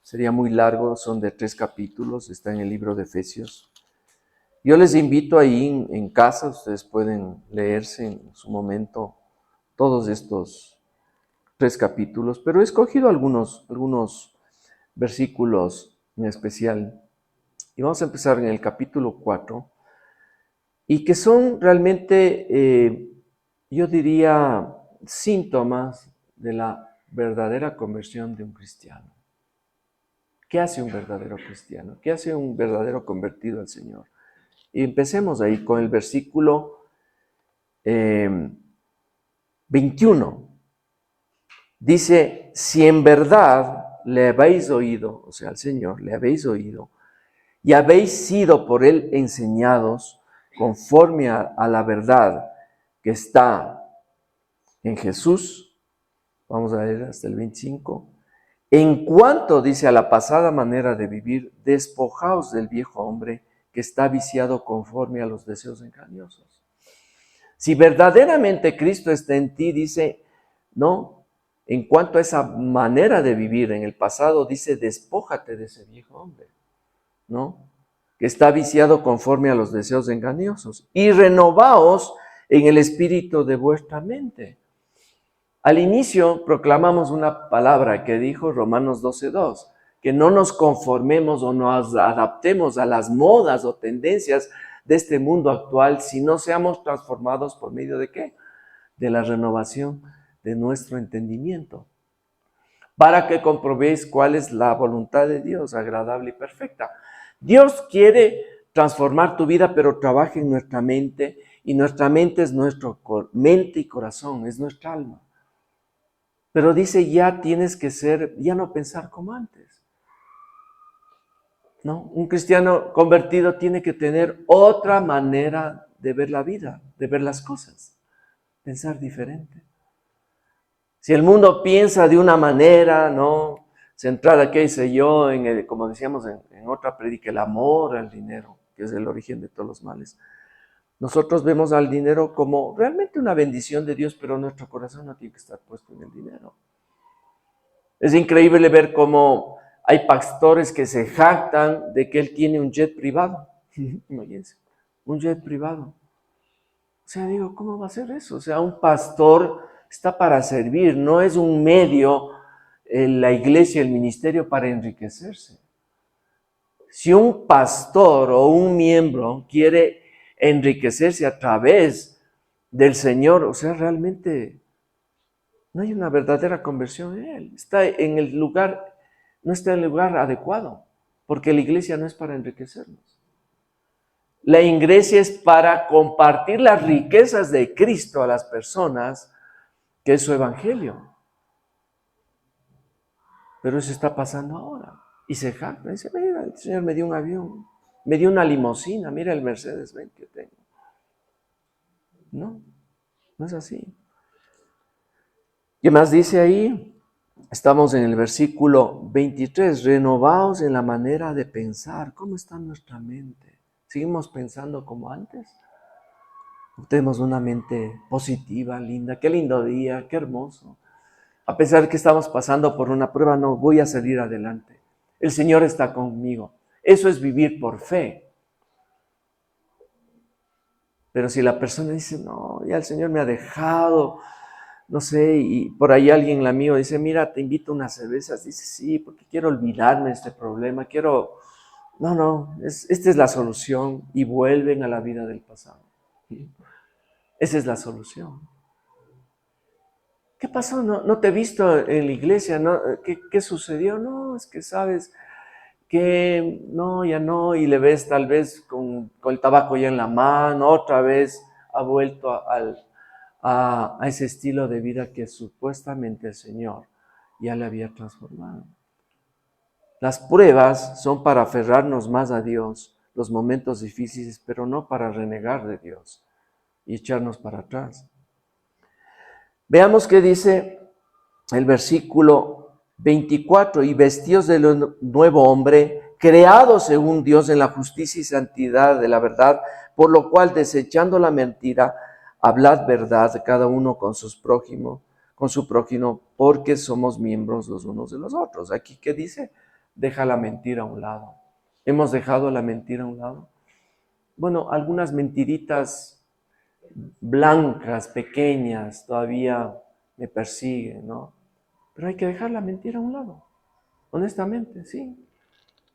sería muy largo, son de 3 capítulos, está en el libro de Efesios. Yo les invito ahí en casa, ustedes pueden leerse en su momento todos estos 3 capítulos, pero he escogido algunos versículos en especial. Y vamos a empezar en el capítulo 4, y que son realmente, yo diría, síntomas de la verdadera conversión de un cristiano. ¿Qué hace un verdadero cristiano? ¿Qué hace un verdadero convertido al Señor? Y empecemos ahí con el versículo 21. Dice, si en verdad le habéis oído, o sea, al Señor, le habéis oído, y habéis sido por Él enseñados conforme a la verdad que está en Jesús, vamos a ver hasta el 25, en cuanto, dice, a la pasada manera de vivir, despojaos del viejo hombre que está viciado conforme a los deseos engañosos. Si verdaderamente Cristo está en ti, dice, no, en cuanto a esa manera de vivir en el pasado, dice, despójate de ese viejo hombre, ¿no? Que está viciado conforme a los deseos engañosos. Y renovaos en el espíritu de vuestra mente. Al inicio proclamamos una palabra que dijo Romanos 12:2, que no nos conformemos o nos adaptemos a las modas o tendencias de este mundo actual, sino seamos transformados por medio de ¿qué? De la renovación de nuestro entendimiento, para que comprobéis cuál es la voluntad de Dios, agradable y perfecta. Dios quiere transformar tu vida, pero trabaja en nuestra mente, y nuestra mente es nuestra mente y corazón, es nuestra alma. Pero dice, ya tienes que ya no pensar como antes. ¿No? Un cristiano convertido tiene que tener otra manera de ver la vida, de ver las cosas, pensar diferente. Si el mundo piensa de una manera, ¿no? centrada, ¿qué hice yo? Como decíamos en otra predica, el amor al dinero, que es el origen de todos los males. Nosotros vemos al dinero como realmente una bendición de Dios, pero nuestro corazón no tiene que estar puesto en el dinero. Es increíble ver cómo hay pastores que se jactan de que él tiene un jet privado. Imagínense, un jet privado. O sea, digo, ¿cómo va a ser eso? O sea, un pastor está para servir, no es un medio, la iglesia, el ministerio para enriquecerse. Si un pastor o un miembro quiere enriquecerse a través del Señor, o sea, realmente no hay una verdadera conversión en él. Está en el lugar, no está en el lugar adecuado, porque la iglesia no es para enriquecernos. La iglesia es para compartir las riquezas de Cristo a las personas, que es su evangelio. Pero eso está pasando ahora. Y se jacta, dice, mira, el Señor me dio un avión, me dio una limusina, mira el Mercedes-Benz que tengo. No, no es así. ¿Qué más dice ahí? Estamos en el versículo 23, renovaos en la manera de pensar. ¿Cómo está nuestra mente? ¿Seguimos pensando como antes? Tenemos una mente positiva, linda, qué lindo día, qué hermoso. A pesar de que estamos pasando por una prueba, no voy a salir adelante. El Señor está conmigo. Eso es vivir por fe. Pero si la persona dice, no, ya el Señor me ha dejado, no sé, y por ahí alguien la mío dice, mira, te invito a unas cervezas. Dice, sí, porque quiero olvidarme de este problema, esta es la solución. Y vuelven a la vida del pasado. Esa es la solución. ¿Qué pasó? No te he visto en la iglesia, ¿no? ¿Qué sucedió? No, es que sabes que no, ya no, y le ves tal vez con el tabaco ya en la mano, otra vez ha vuelto a ese estilo de vida que supuestamente el Señor ya le había transformado. Las pruebas son para aferrarnos más a Dios, los momentos difíciles, pero no para renegar de Dios y echarnos para atrás. Veamos qué dice el versículo 24, y vestidos del nuevo hombre, creado según Dios en la justicia y santidad de la verdad, por lo cual, desechando la mentira, hablad verdad cada uno con su prójimo, porque somos miembros los unos de los otros. Aquí, ¿qué dice? Deja la mentira a un lado. ¿Hemos dejado la mentira a un lado? Bueno, algunas mentiritas blancas, pequeñas, todavía me persiguen, ¿no? Pero hay que dejar la mentira a un lado, honestamente, sí.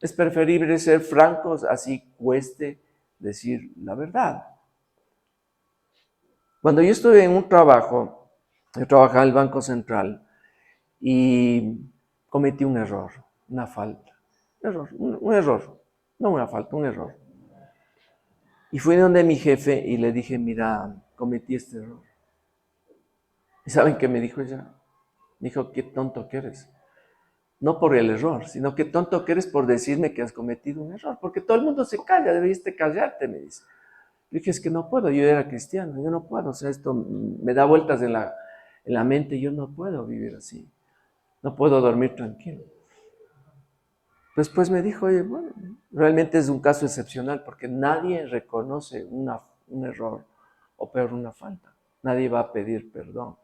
Es preferible ser francos, así cueste decir la verdad. Cuando yo estuve en un trabajo, yo trabajaba en el Banco Central y cometí un error, una falta. Un error, no una falta, un error. Y fui donde mi jefe y le dije, mira, cometí este error. ¿Y saben qué me dijo ella? Me dijo, qué tonto que eres. No por el error, sino qué tonto que eres por decirme que has cometido un error. Porque todo el mundo se calla, debiste callarte, me dice. Le dije, es que no puedo, yo era cristiano, yo no puedo. O sea, esto me da vueltas en la mente, yo no puedo vivir así. No puedo dormir tranquilo. Después me dijo, oye, bueno, realmente es un caso excepcional porque nadie reconoce un error o peor una falta. Nadie va a pedir perdón.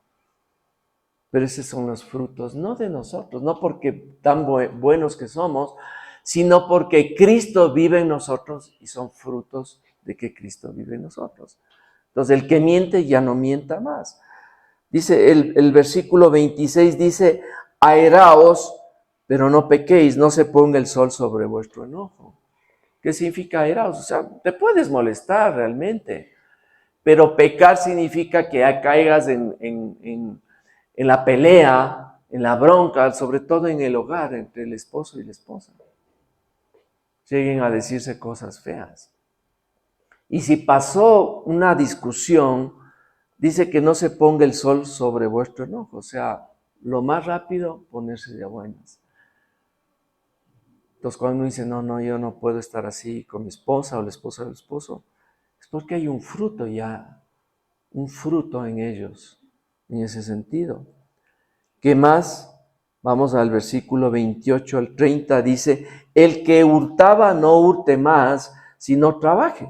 Pero esos son los frutos, no de nosotros, no porque tan buenos que somos, sino porque Cristo vive en nosotros y son frutos de que Cristo vive en nosotros. Entonces, el que miente ya no mienta más. Dice el versículo 26, dice, airaos, pero no pequéis, no se ponga el sol sobre vuestro enojo. ¿Qué significa airaos? O sea, te puedes molestar realmente, pero pecar significa que caigas en la pelea, en la bronca, sobre todo en el hogar, entre el esposo y la esposa. Lleguen a decirse cosas feas. Y si pasó una discusión, dice que no se ponga el sol sobre vuestro enojo. O sea, lo más rápido, ponerse de buenas. Entonces, cuando uno dice, no, yo no puedo estar así con mi esposa o la esposa del esposo, es porque hay un fruto ya, un fruto en ellos, en ese sentido. ¿Qué más? Vamos al versículo 28 al 30, dice, el que hurtaba no hurte más, sino trabaje.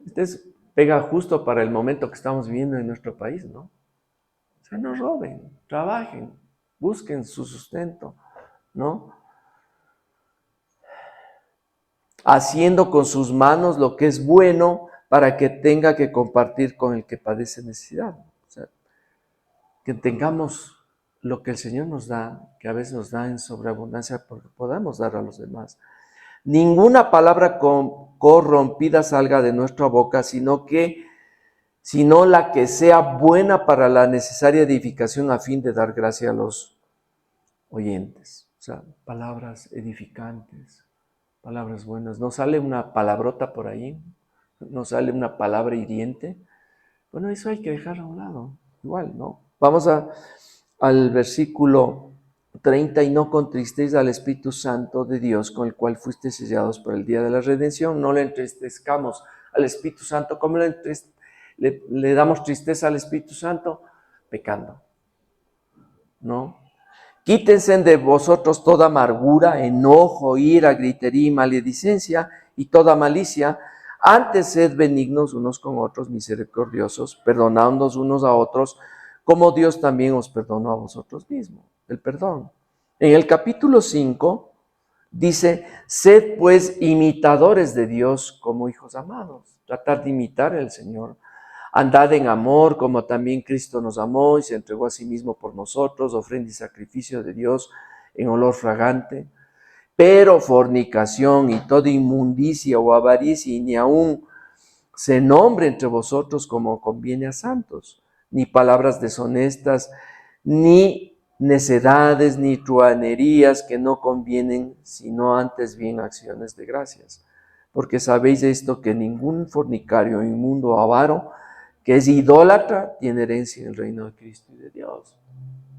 Este pega justo para el momento que estamos viviendo en nuestro país, ¿no? O sea, no roben, trabajen, busquen su sustento, ¿no? Haciendo con sus manos lo que es bueno para que tenga que compartir con el que padece necesidad. O sea, que tengamos lo que el Señor nos da, que a veces nos da en sobreabundancia, porque podamos dar a los demás. Ninguna palabra corrompida salga de nuestra boca, sino la que sea buena para la necesaria edificación a fin de dar gracia a los oyentes. O sea, palabras edificantes, palabras buenas. No sale una palabrota por ahí, no sale una palabra hiriente. Bueno, eso hay que dejarlo a un lado. Igual, ¿no? Vamos al versículo 30, y no contristéis al Espíritu Santo de Dios, con el cual fuiste sellados para el día de la redención. No le entristezcamos al Espíritu Santo. ¿Cómo le damos tristeza al Espíritu Santo? Pecando, ¿no? Quítense de vosotros toda amargura, enojo, ira, gritería y maledicencia y toda malicia. Antes sed benignos unos con otros, misericordiosos, perdonándonos unos a otros, como Dios también os perdonó a vosotros mismos. El perdón. En el capítulo 5 dice, sed pues imitadores de Dios como hijos amados. Tratar de imitar al Señor. Andad en amor, como también Cristo nos amó y se entregó a sí mismo por nosotros, ofrenda y sacrificio de Dios en olor fragante. Pero fornicación y toda inmundicia o avaricia, y ni aun se nombre entre vosotros como conviene a santos, ni palabras deshonestas, ni necedades, ni truhanerías que no convienen, sino antes bien acciones de gracias. Porque sabéis esto, que ningún fornicario, inmundo o avaro, que es idólatra, tiene herencia en el reino de Cristo y de Dios.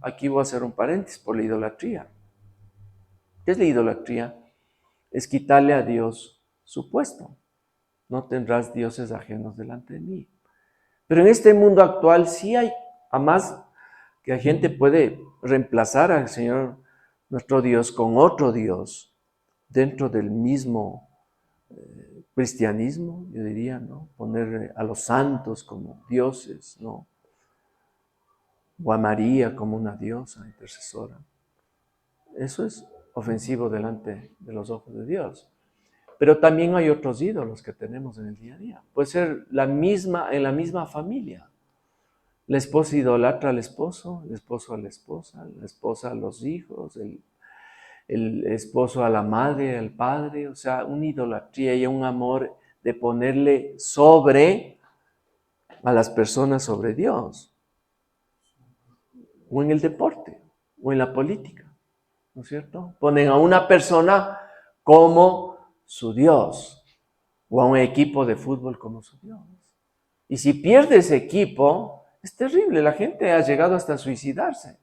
Aquí voy a hacer un paréntesis por la idolatría. ¿Qué es la idolatría? Es quitarle a Dios su puesto. No tendrás dioses ajenos delante de mí. Pero en este mundo actual sí hay, además, que la gente puede reemplazar al Señor, nuestro Dios, con otro Dios, dentro del mismo cristianismo, yo diría, ¿no? Poner a los santos como dioses, ¿no? O a María como una diosa intercesora. Eso es ofensivo delante de los ojos de Dios. Pero también hay otros ídolos que tenemos en el día a día. Puede ser en la misma familia. La esposa idolatra al esposo, el esposo a la esposa a los hijos, el esposo a la madre, al padre. O sea, una idolatría y un amor de ponerle sobre a las personas sobre Dios. O en el deporte, o en la política, ¿no es cierto? Ponen a una persona como su Dios, o a un equipo de fútbol como su Dios. Y si pierde ese equipo, es terrible. La gente ha llegado hasta a suicidarse.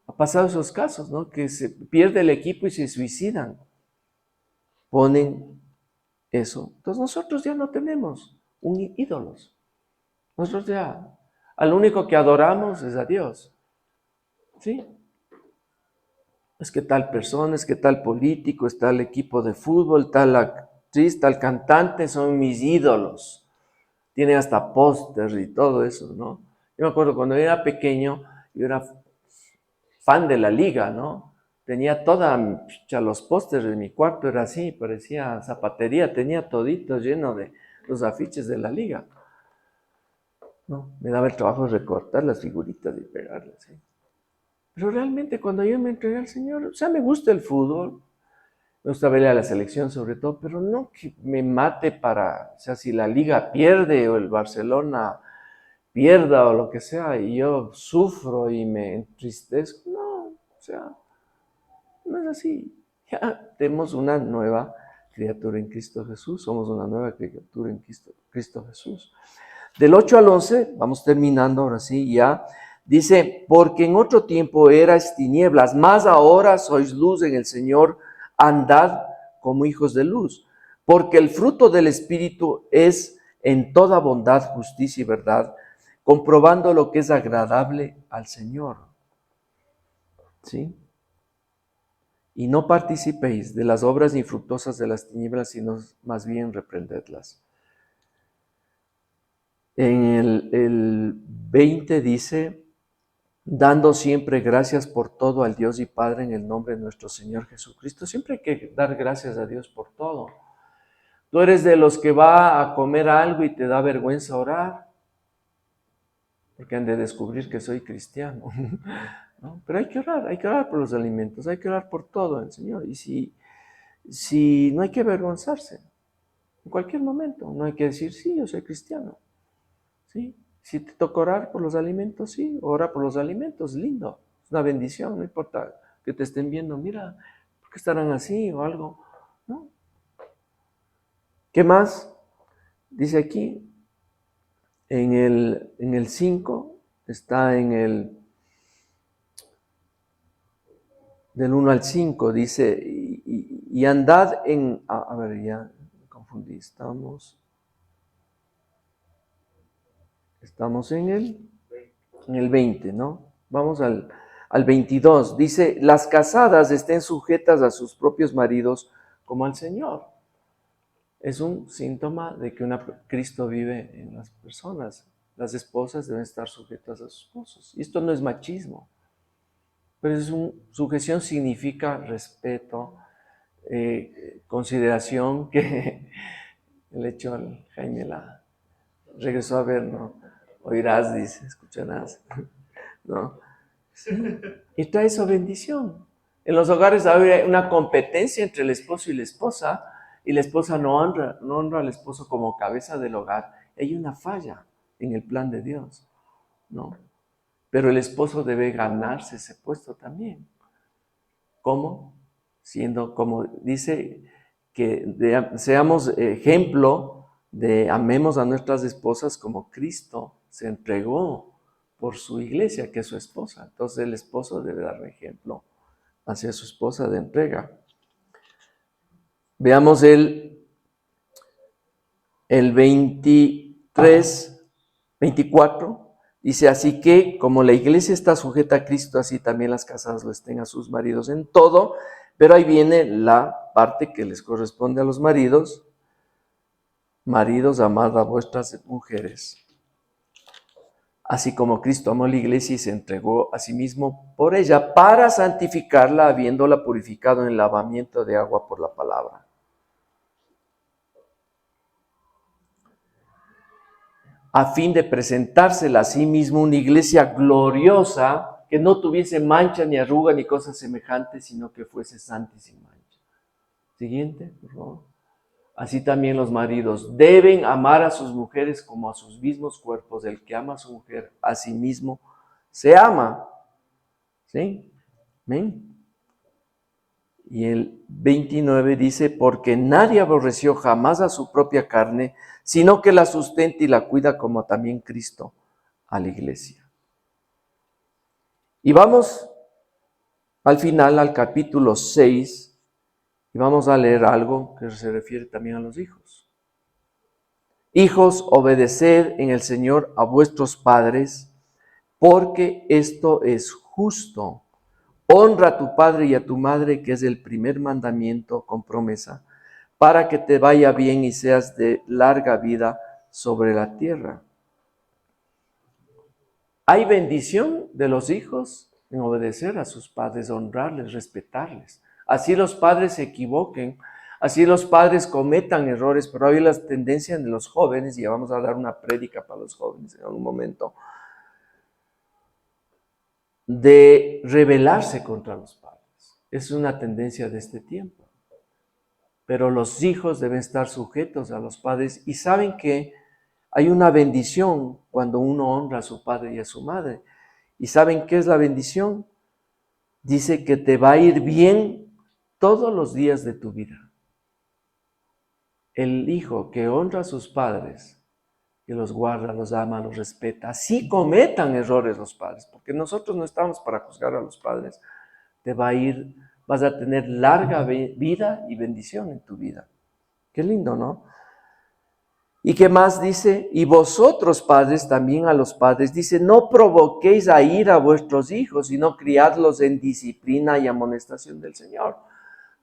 Ha pasado esos casos, ¿no? Que se pierde el equipo y se suicidan. Ponen eso. Entonces nosotros ya no tenemos ídolos. Nosotros ya, al único que adoramos es a Dios. ¿Sí? Es que tal persona, es que tal político, es tal equipo de fútbol, tal actriz, tal cantante, son mis ídolos. Tienen hasta póster y todo eso, ¿no? Yo me acuerdo cuando era pequeño, yo era fan de la liga, ¿no? Tenía los pósters de mi cuarto, era así, parecía zapatería, tenía todito lleno de los afiches de la liga. ¿No? Me daba el trabajo de recortar las figuritas y pegarlas, ¿sí? Pero realmente cuando yo me entregué al Señor, o sea, me gusta el fútbol, me gusta verle a la selección sobre todo, pero no que me mate o sea, si la liga pierde o el Barcelona pierda o lo que sea, y yo sufro y me entristezco, no, o sea, no es así. Ya tenemos una nueva criatura en Cristo Jesús, somos una nueva criatura en Cristo Jesús. Del 8 al 11, vamos terminando ahora sí, ya. Dice, porque en otro tiempo erais tinieblas, mas ahora sois luz en el Señor, andad como hijos de luz. Porque el fruto del Espíritu es en toda bondad, justicia y verdad, comprobando lo que es agradable al Señor. ¿sí? Y no participéis de las obras infructuosas de las tinieblas, sino más bien reprendedlas. En el 20 dice, dando siempre gracias por todo al Dios y Padre en el nombre de nuestro Señor Jesucristo. Siempre hay que dar gracias a Dios por todo. Tú eres de los que va a comer algo y te da vergüenza orar, porque han de descubrir que soy cristiano. ¿No? Pero hay que orar por los alimentos, hay que orar por todo el Señor. Y si no hay que avergonzarse, en cualquier momento, no hay que decir, sí, yo soy cristiano. ¿Sí? Si te toca orar por los alimentos, sí, ora por los alimentos, lindo, es una bendición, no importa que te estén viendo, mira, ¿por qué estarán así o algo? ¿No? ¿Qué más? Dice aquí, en el 5, está en el, del 1 al 5, dice, y andad en, a ver, ya me confundí, estamos en el 20, ¿no? Vamos al 22. Dice, las casadas estén sujetas a sus propios maridos como al Señor. Es un síntoma de que Cristo vive en las personas. Las esposas deben estar sujetas a sus esposos. Y esto no es machismo, pero sujeción significa respeto, consideración, que el hecho Jaime regresó a ver, ¿no? Oirás, dice, escucharás, ¿no? Sí. Y trae esa bendición. En los hogares hay una competencia entre el esposo y la esposa no honra al esposo como cabeza del hogar. Hay una falla en el plan de Dios, ¿no? Pero el esposo debe ganarse ese puesto también. ¿Cómo? Siendo, como dice, que seamos ejemplo de amemos a nuestras esposas como Cristo se entregó por su iglesia, que es su esposa. Entonces el esposo debe dar ejemplo hacia su esposa de entrega. Veamos el 24. Dice, así que como la iglesia está sujeta a Cristo, así también las casadas lo estén a sus maridos en todo. Pero ahí viene la parte que les corresponde a los maridos. Maridos, amad a vuestras mujeres, así como Cristo amó a la iglesia y se entregó a sí mismo por ella, para santificarla, habiéndola purificado en el lavamiento de agua por la palabra. A fin de presentársela a sí mismo una iglesia gloriosa, que no tuviese mancha ni arruga ni cosas semejantes, sino que fuese santa y sin mancha. Siguiente, por favor. Así también los maridos deben amar a sus mujeres como a sus mismos cuerpos. El que ama a su mujer, a sí mismo se ama. ¿Sí? ¿Amén? Y el 29 dice, porque nadie aborreció jamás a su propia carne, sino que la sustenta y la cuida, como también Cristo a la iglesia. Y vamos al final, al capítulo 6, y vamos a leer algo que se refiere también a los hijos. Hijos, obedeced en el Señor a vuestros padres, porque esto es justo. Honra a tu padre y a tu madre, que es el primer mandamiento con promesa, para que te vaya bien y seas de larga vida sobre la tierra. Hay bendición de los hijos en obedecer a sus padres, honrarles, respetarles. Así los padres se equivoquen, así los padres cometan errores, pero hay las tendencias de los jóvenes, y vamos a dar una prédica para los jóvenes en algún momento, de rebelarse contra los padres. Es una tendencia de este tiempo. Pero los hijos deben estar sujetos a los padres y saben que hay una bendición cuando uno honra a su padre y a su madre. ¿Y saben qué es la bendición? Dice que te va a ir bien todos los días de tu vida. El hijo que honra a sus padres, que los guarda, los ama, los respeta, así cometan errores los padres, porque nosotros no estamos para juzgar a los padres, vas a tener larga vida y bendición en tu vida. Qué lindo, ¿no? ¿Y qué más dice? Y vosotros, padres, también a los padres, dice, no provoquéis a ira a vuestros hijos, sino criadlos en disciplina y amonestación del Señor.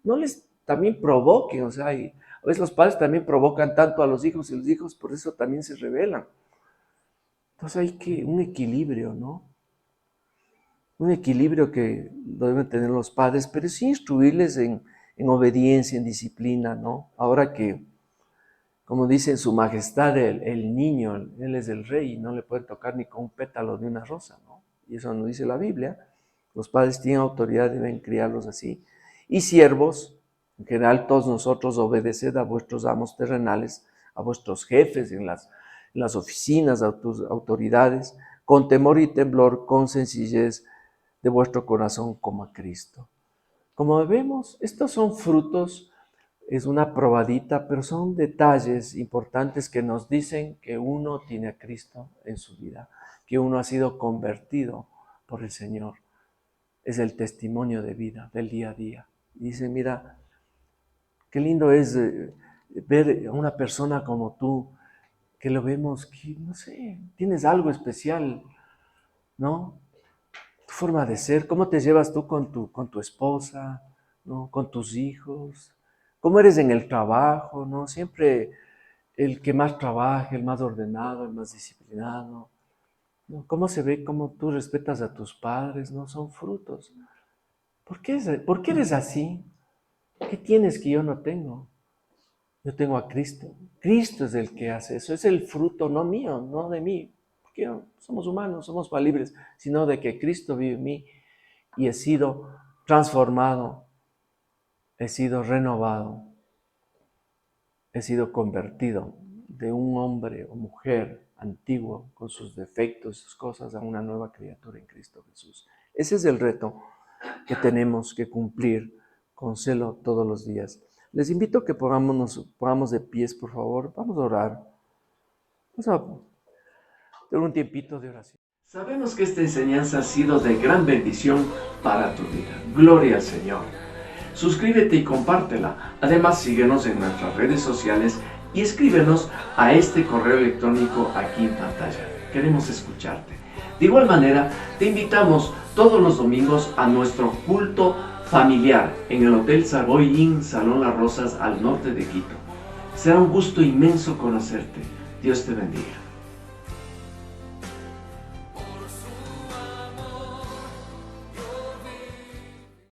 No les también provoquen, o sea, y a veces los padres también provocan tanto a los hijos y los hijos por eso también se rebelan. Entonces hay que un equilibrio, ¿no? Un equilibrio que lo deben tener los padres, pero sí instruirles en obediencia, en disciplina, ¿no? Ahora que, como dice en su majestad, el niño, él es el rey y no le pueden tocar ni con un pétalo de una rosa, ¿no? Y eso nos dice la Biblia. Los padres tienen autoridad, deben criarlos así. Y siervos, en general todos nosotros, obedeced a vuestros amos terrenales, a vuestros jefes en las oficinas, a tus autoridades, con temor y temblor, con sencillez de vuestro corazón como a Cristo. Como vemos, estos son frutos, es una probadita, pero son detalles importantes que nos dicen que uno tiene a Cristo en su vida, que uno ha sido convertido por el Señor. Es el testimonio de vida del día a día. Y dice, mira, qué lindo es ver a una persona como tú, que lo vemos, que no sé, tienes algo especial, ¿no? Tu forma de ser, cómo te llevas tú con tu esposa, ¿no? Con tus hijos, cómo eres en el trabajo, ¿no? Siempre el que más trabaja, el más ordenado, el más disciplinado, ¿no? Cómo se ve, cómo tú respetas a tus padres, ¿no? Son frutos. ¿Por qué eres así? ¿Qué tienes que yo no tengo? Yo tengo a Cristo. Cristo es el que hace eso, es el fruto, no mío, no de mí, porque somos humanos, somos falibles, sino de que Cristo vive en mí y he sido transformado, he sido renovado, he sido convertido de un hombre o mujer antiguo con sus defectos, sus cosas, a una nueva criatura en Cristo Jesús. Ese es el reto que tenemos que cumplir con celo todos los días. Les invito a que pongamos de pies, por favor. Vamos a orar. Vamos a tener un tiempito de oración. Sabemos que esta enseñanza ha sido de gran bendición para tu vida. Gloria al Señor. Suscríbete y compártela. Además, síguenos en nuestras redes sociales y escríbenos a este correo electrónico aquí en pantalla. Queremos escucharte. De igual manera, te invitamos todos los domingos a nuestro culto familiar en el Hotel Savoy Inn, Salón Las Rosas, al norte de Quito. Será un gusto inmenso conocerte. Dios te bendiga.